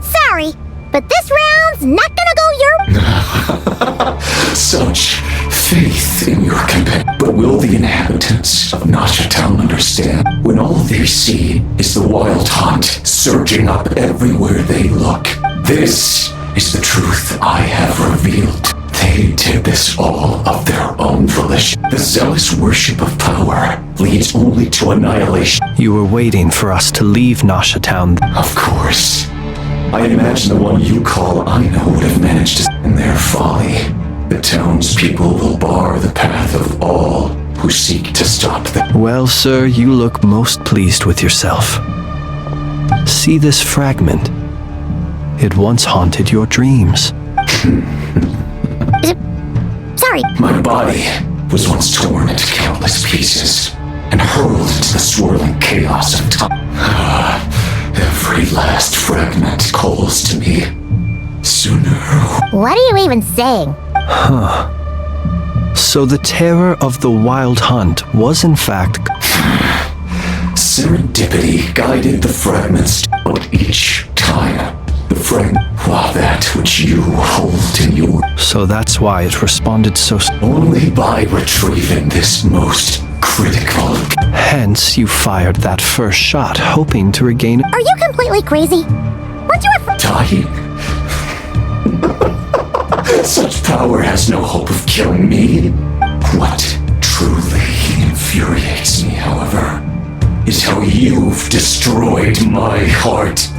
Sorry, but this round's not gonna go your... such faith in your companion. But will the inhabitants of Nasha Town understand when all they see is the Wild Hunt surging up everywhere they look? This is the truth I have revealed. They did this all of their own volition. The zealous worship of power leads only to annihilation. You were waiting for us to leave Nasha Town. Of course. I imagine the one you call Aino would have managed to... In their folly, the townspeople will bar the path of all who seek to stop them. Well, sir, you look most pleased with yourself. See this fragment? It once haunted your dreams. Sorry. My body was once torn into countless pieces and hurled into the swirling chaos of time. Every last fragment calls to me. Sooner. What are you even saying? So the terror of the Wild Hunt was in fact... Serendipity guided the fragments, but each time, the fragment, while that which you hold in your... So that's why it responded so... Only by retrieving this most critical... Hence, you fired that first shot, hoping to regain... Are you completely crazy? Weren't you afraid? Dying? Such power has no hope of killing me. What truly infuriates me, however, is how you've destroyed my heart.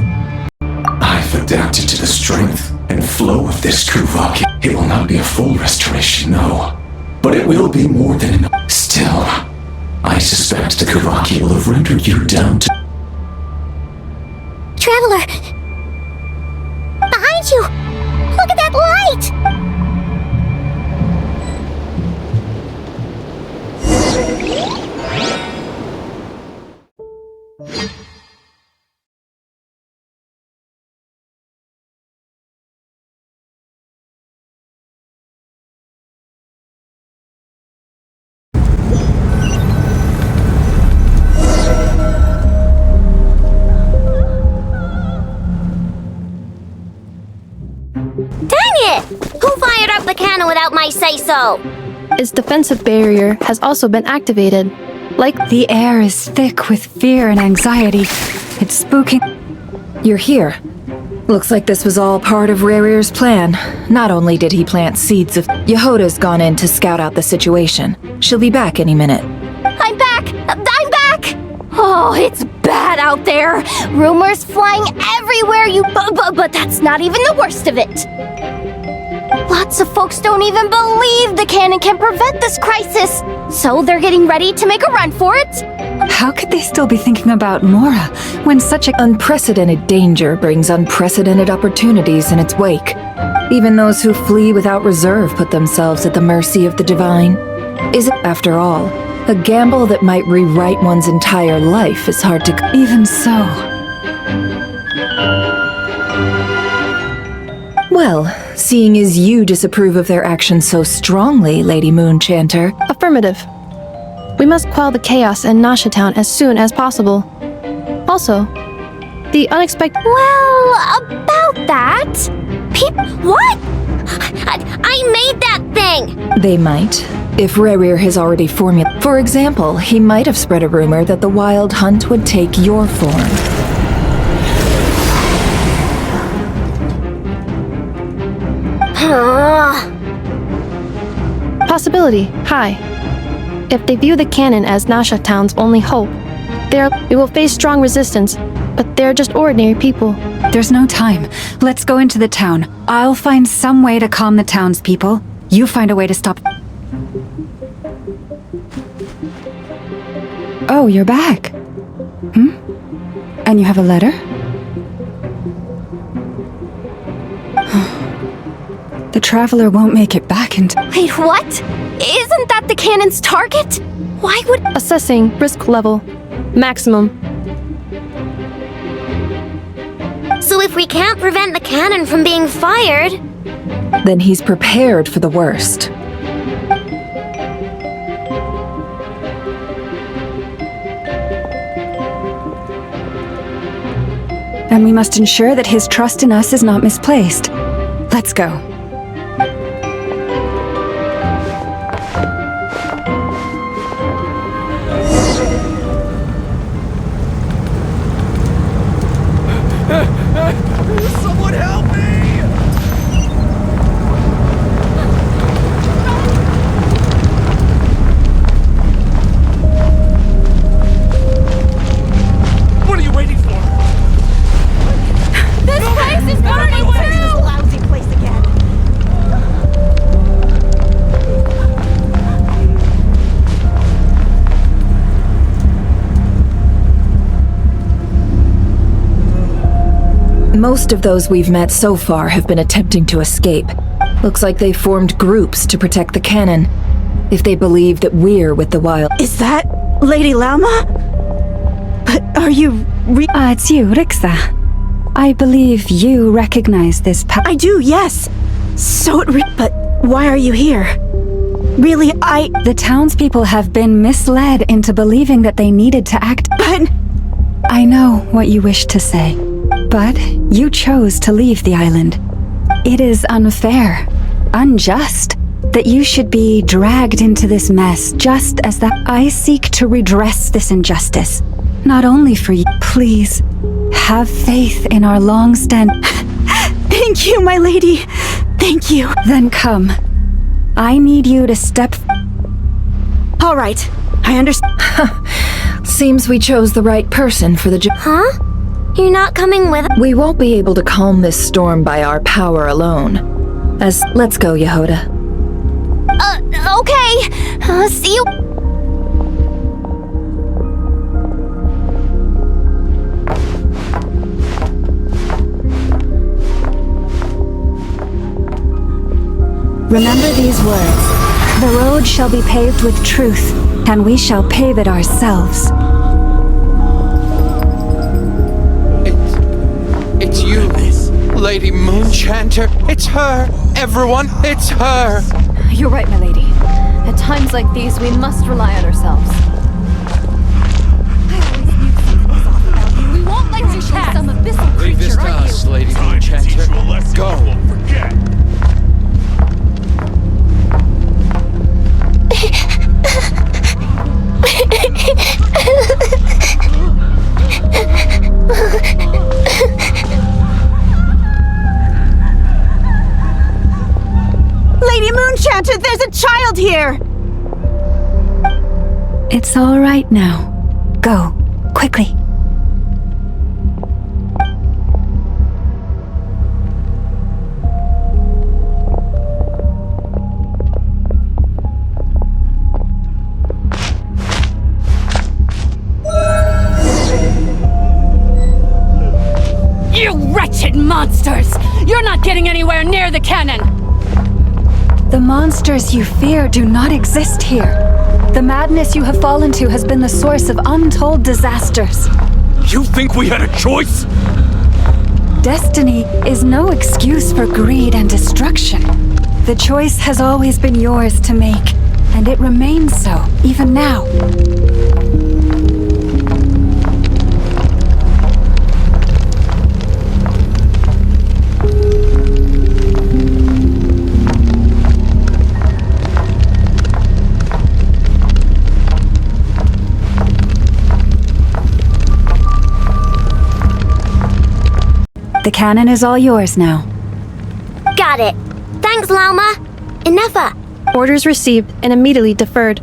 I've adapted to the strength and flow of this Kuvaki. It will not be a full restoration, no. But it will be more than enough. Still, I suspect the Kuvaki will have rendered you down to... Traveler! Behind you! Look at that light! Dang it! Who fired up the cannon without my say-so? Its defensive barrier has also been activated. Like The air is thick with fear and anxiety. It's spooking. You're here. Looks like this was all part of Rarir's plan. Not only did he plant seeds of... Yehoda's gone in to scout out the situation. She'll be back any minute. I'm back! I'm back! Oh, it's bad out there. Rumors flying everywhere, but that's not even the worst of it. Lots of folks don't even believe the cannon can prevent this crisis. So they're getting ready to make a run for it. How could they still be thinking about Mora when such a... Unprecedented danger brings unprecedented opportunities in its wake. Even those who flee without reserve put themselves at the mercy of the divine. Is it, after all, a gamble that might rewrite one's entire life is hard to... Even so. Well, seeing as you disapprove of their actions so strongly, Lady Moonchanter... Affirmative. We must quell the chaos in Nasha Town as soon as possible. Also, the unexpected... Well, about that... What? I made that thing! They might. If Rarir has already formulated... For example, he might have spread a rumor that the Wild Hunt would take your form. Possibility high. If they view the cannon as Nasha Town's only hope, we will face strong resistance, but they're just ordinary people. There's no time. Let's go into the town. I'll find some way to calm the townspeople. You find a way to stop... Oh, you're back. And you have a letter? The traveler won't make it back into... Wait, what? Isn't that the cannon's target? Why would... Assessing risk level. Maximum. So if we can't prevent the cannon from being fired... Then he's prepared for the worst. And we must ensure that his trust in us is not misplaced. Let's go. Someone help me! What are you waiting for? This place is burning too! This lousy place again. Most of those we've met so far have been attempting to escape. Looks like they formed groups to protect the cannon. If they believe that we're with the Wild... Is that Lady Lama? But are you it's you, Rixa. I believe you recognize this I do, yes. But why are you here? Really, The townspeople have been misled into believing that they needed to act... But... I know what you wish to say, but you chose to leave the island. It is unfair, unjust, that you should be dragged into this mess just as that I seek to redress this injustice. Not only for you, please, have faith in our long-stand... Thank you, my lady. Thank you. Then come. I need you to step... All right, I understand. Seems we chose the right person for the job. Huh? You're not coming with... We won't be able to calm this storm by our power alone. Let's go, Yehoda. Okay. See you... Remember these words. The road shall be paved with truth, and we shall pave it ourselves. It's you, Lady Moonchanter. It's her. Everyone, it's her. You're right, my lady. At times like these, we must rely on ourselves. I always knew something was off about you. We won't let Some abyssal Leave this to us, Lady Enchanter. Go. Lady Moonchanter, there's a child here! It's all right now. Go, quickly. You wretched monsters! You're not getting anywhere near the cannon! The monsters you fear do not exist here. The madness you have fallen to has been the source of untold disasters. You think we had a choice? Destiny is no excuse for greed and destruction. The choice has always been yours to make, and it remains so, even now. The cannon is all yours now. Got it. Thanks, Llama. Enough. Orders received and immediately deferred.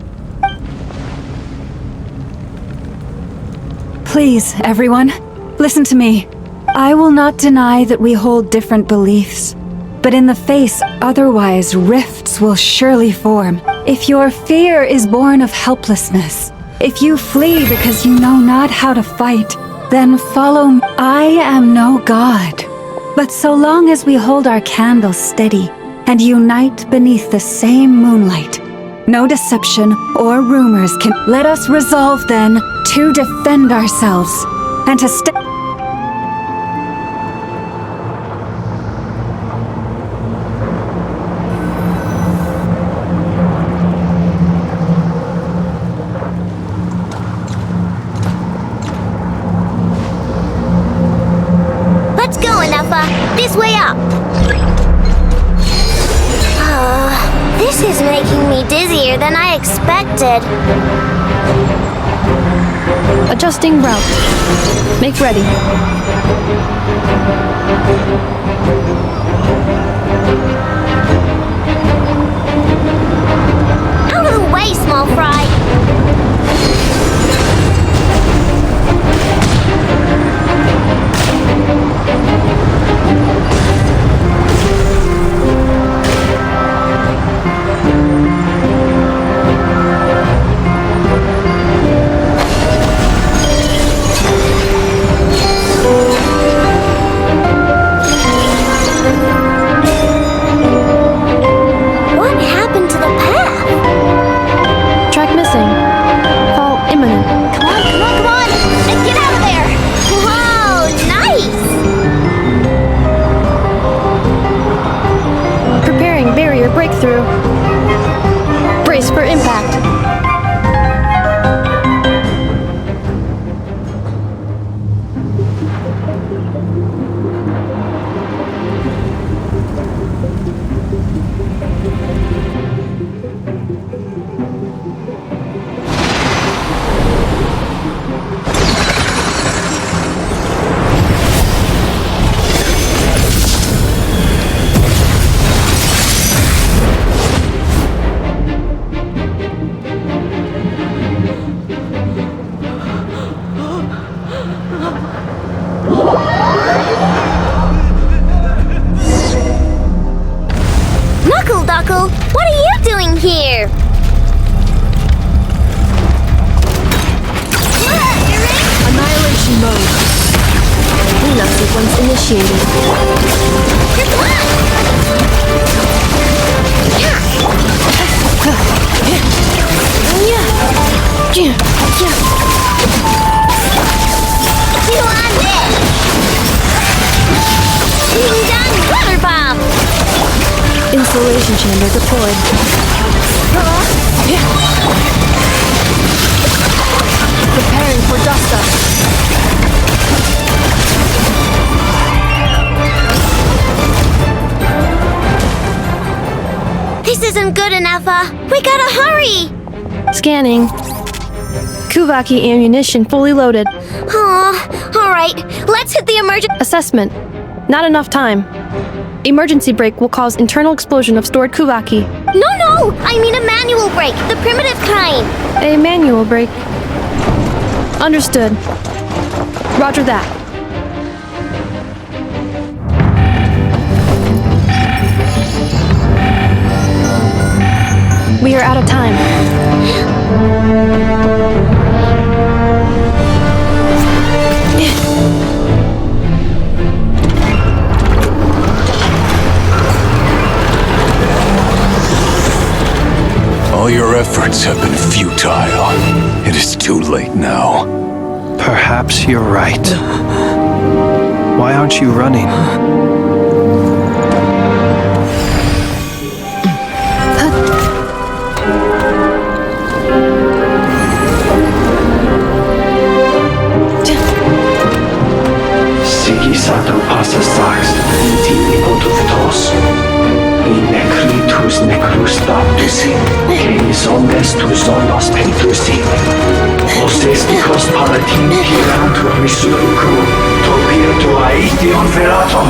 Please, everyone, listen to me. I will not deny that we hold different beliefs, but in the face, otherwise rifts will surely form. If your fear is born of helplessness, if you flee because you know not how to fight, then follow me. I am no god, but so long as we hold our candles steady and unite beneath the same moonlight, no deception or rumors can. Let us resolve then to defend ourselves and to stay. Let's go, Enough. This way up. This is making me dizzier than I expected. Adjusting route. Make ready. Out of the way, small fry. What happened to the path? Track missing. Fall imminent. Come on, come on, come on! Let's get out of there! Whoa, nice! Preparing barrier breakthrough. Brace for impact. Knuckle, what are you doing here? Annihilation mode. Cleanup sequence initiated. You on this? Done water bomb! Insulation chamber deployed. Preparing for dust up. This isn't good enough, we gotta hurry! Scanning. Kuvaki ammunition fully loaded. Aw, alright, let's hit the immersion. Assessment. Not enough time. Emergency brake will cause internal explosion of stored Kuvaki. No, I mean a manual brake, the primitive kind. A manual brake. Understood. Roger that. We are out of time. All your efforts have been futile. It is too late now. Perhaps you're right. Why aren't you running? Sigisato pasa sax, intimi otovtos. In necritus necrus baptisi, que omnes tu zonos pentusi. Osesticos palatin pirantur resurrucru, topir aetion veratum.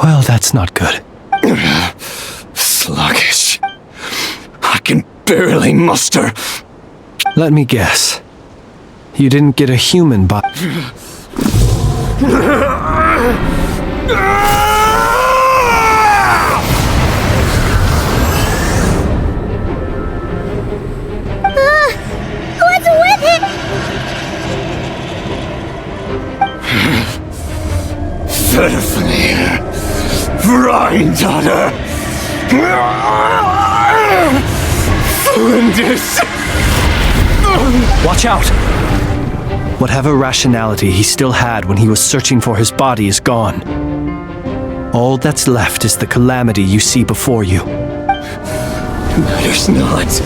Well, that's not good. Sluggish. I can barely muster. Let me guess. You didn't get a human body. What's with it? Verfnir. Rhine-daughter. Flinders. Watch out! Whatever rationality he still had when he was searching for his body is gone. All that's left is the calamity you see before you. Matters not.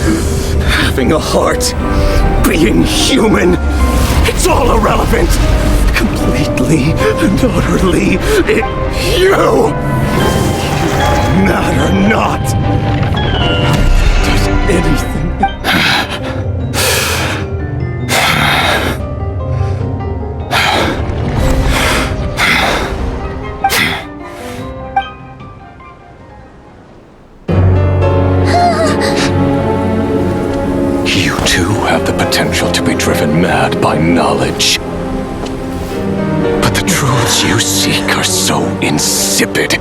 Having a heart, being human, it's all irrelevant. Completely and utterly, you matter not. Does anything... You too have the potential to be driven mad by knowledge. But the truths you seek are so insipid,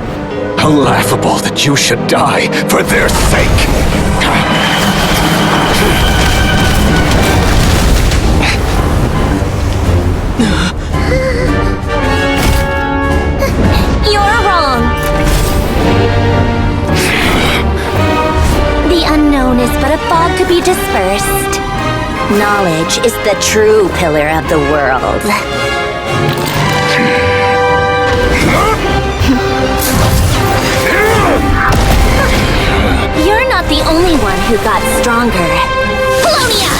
How laughable that you should die for their sake! You're wrong. The unknown is but a fog to be dispersed. Knowledge is the true pillar of the world. You're not the only one who got stronger. Polonia!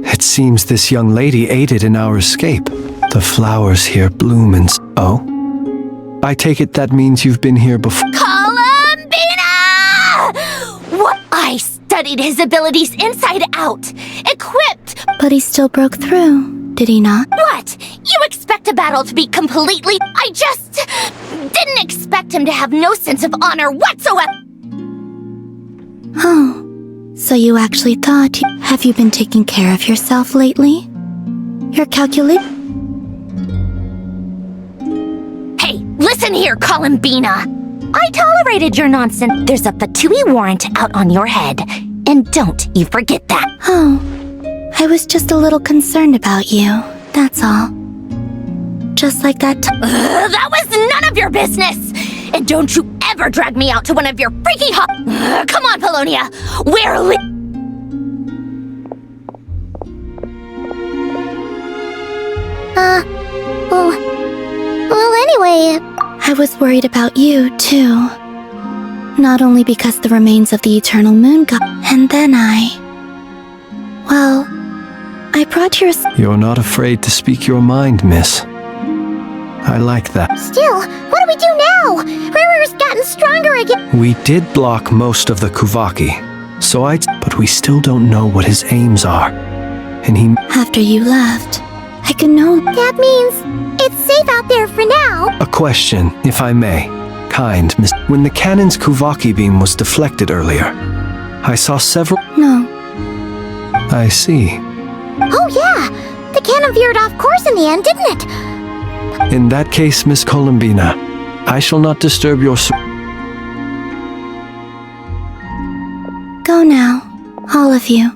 It seems this young lady aided in our escape. The flowers here bloom in... Oh? I take it that means you've been here before. Columbina! What? I studied his abilities inside out. Equipped. But he still broke through, did he not? What? You expect a battle to be completely... I just... didn't expect him to have no sense of honor whatsoever. Oh. So you actually thought... Have you been taking care of yourself lately? You're calculating... Hey, listen here, Columbina. I tolerated your nonsense. There's a Fatui warrant out on your head. And don't you forget that. Oh. I was just a little concerned about you. That's all. Just like that that was none of your business! And don't you ever drag me out to one of your freaky come on, Polonia! We're Well, anyway... I was worried about you, too. Not only because the remains of the Eternal Moon got... And then Well, I brought your... You're not afraid to speak your mind, miss. I like that. Still, what do we do now? River's gotten stronger again. We did block most of the Kuvaki, so but we still don't know what his aims are. And he... After you left, I could know... That means it's safe out there for now. A question, if I may. Kind miss... When the cannon's Kuvaki beam was deflected earlier, I saw several... No. I see. Oh yeah! The cannon veered off course in the end, didn't it? In that case, Miss Columbina, I shall not disturb your... Go now, all of you.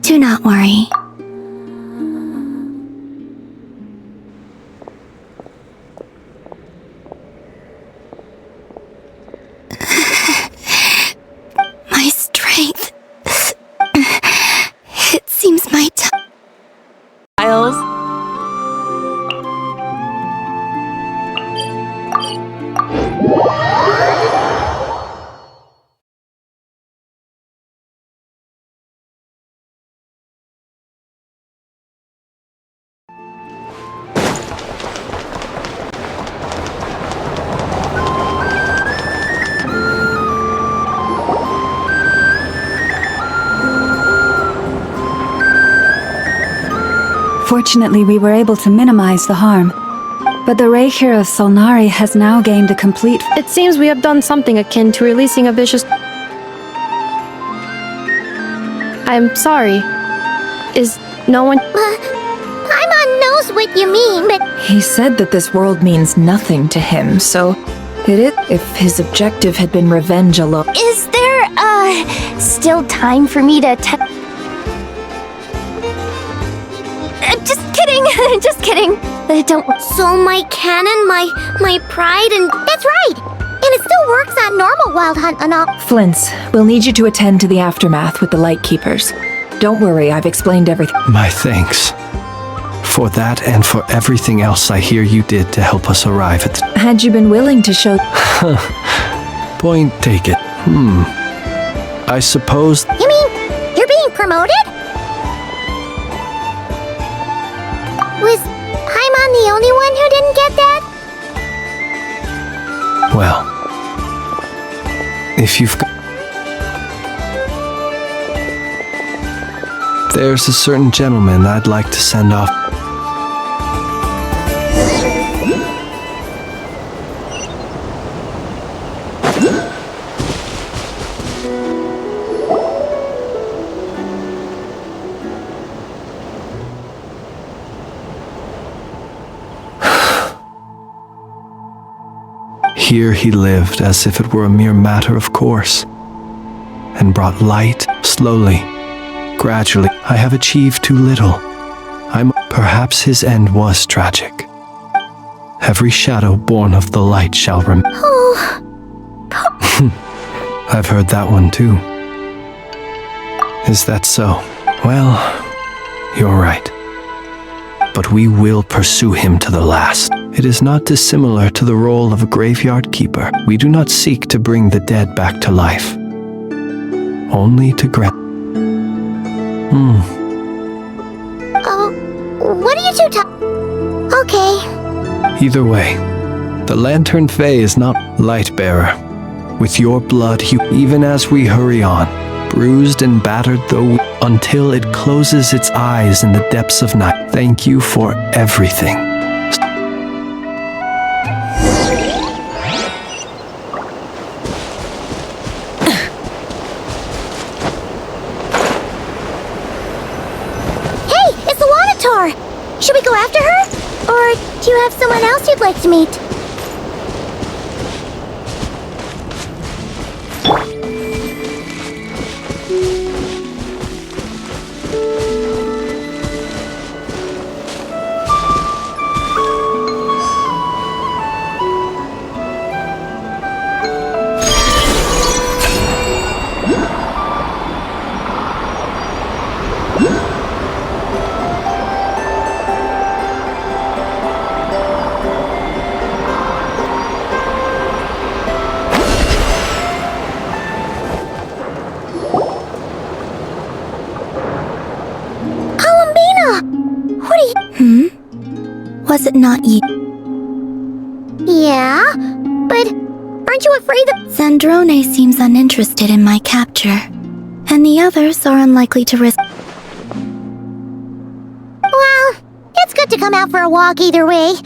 Do not worry. My strength... It seems my Fortunately, we were able to minimize the harm. But the Reikir of Solnari has now gained a complete... It seems we have done something akin to releasing a vicious... I'm sorry. Is no one... Paimon knows what you mean, but... He said that this world means nothing to him, so... If his objective had been revenge alone... Is there, still time for me to just kidding, just kidding. Don't... So my cannon, my pride, and... That's right! And it still works on normal Wild Hunt and all... Flints, we'll need you to attend to the aftermath with the Lightkeepers. Don't worry, I've explained everything. My thanks. For that and for everything else I hear you did to help us arrive at... Had you been willing to show... Point taken. I suppose... You mean, you're being promoted? Was Paimon the only one who didn't get that? Well... If you've got... There's a certain gentleman I'd like to send off. Here he lived as if it were a mere matter of course, and brought light slowly, gradually. I have achieved too little. Perhaps his end was tragic. Every shadow born of the light shall remain. I've heard that one too. Is that so? Well, you're right. But we will pursue him to the last. It is not dissimilar to the role of a graveyard keeper. We do not seek to bring the dead back to life, only to grant... What are you two Okay. Either way, the Lantern Fae is not light-bearer. With your blood, even as we hurry on, bruised and battered though until it closes its eyes in the depths of night. Thank you for everything. Hey, it's the Wanator! Should we go after her? Or do you have someone else you'd like to meet? Was it not you? Yeah, but aren't you afraid that... Zandrone seems uninterested in my capture, and the others are unlikely to risk... Well, it's good to come out for a walk either way.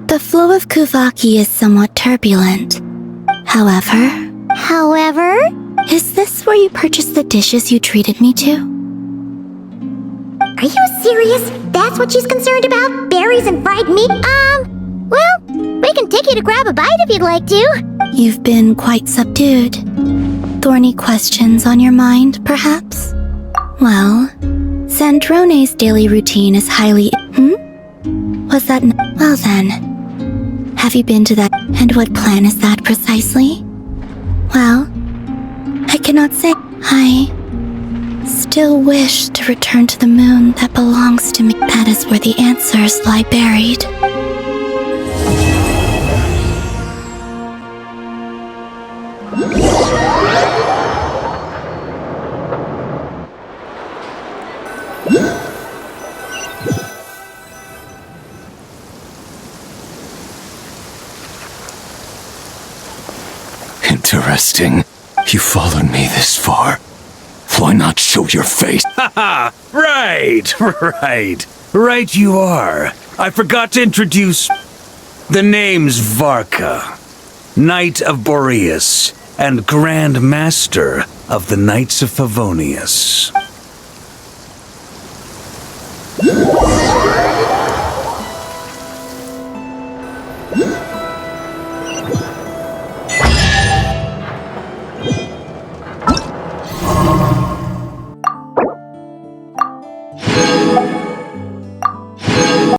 The flow of Kuvaki is somewhat turbulent. However... Is this where you purchased the dishes you treated me to? Are you serious? That's what she's concerned about? Berries and fried meat? Well, we can take you to grab a bite if you'd like to. You've been quite subdued. Thorny questions on your mind, perhaps? Well, Zandrone's daily routine is highly... Was that... Well then. Have you been to that... And what plan is that precisely? Well, I cannot say... I still wish to return to the moon that belongs to me. That is where the answers lie buried. Interesting. You followed me this far. Why not show your face? Haha! Right! Right you are. I forgot to introduce... The name's Varka, Knight of Boreas, and Grand Master of the Knights of Favonius.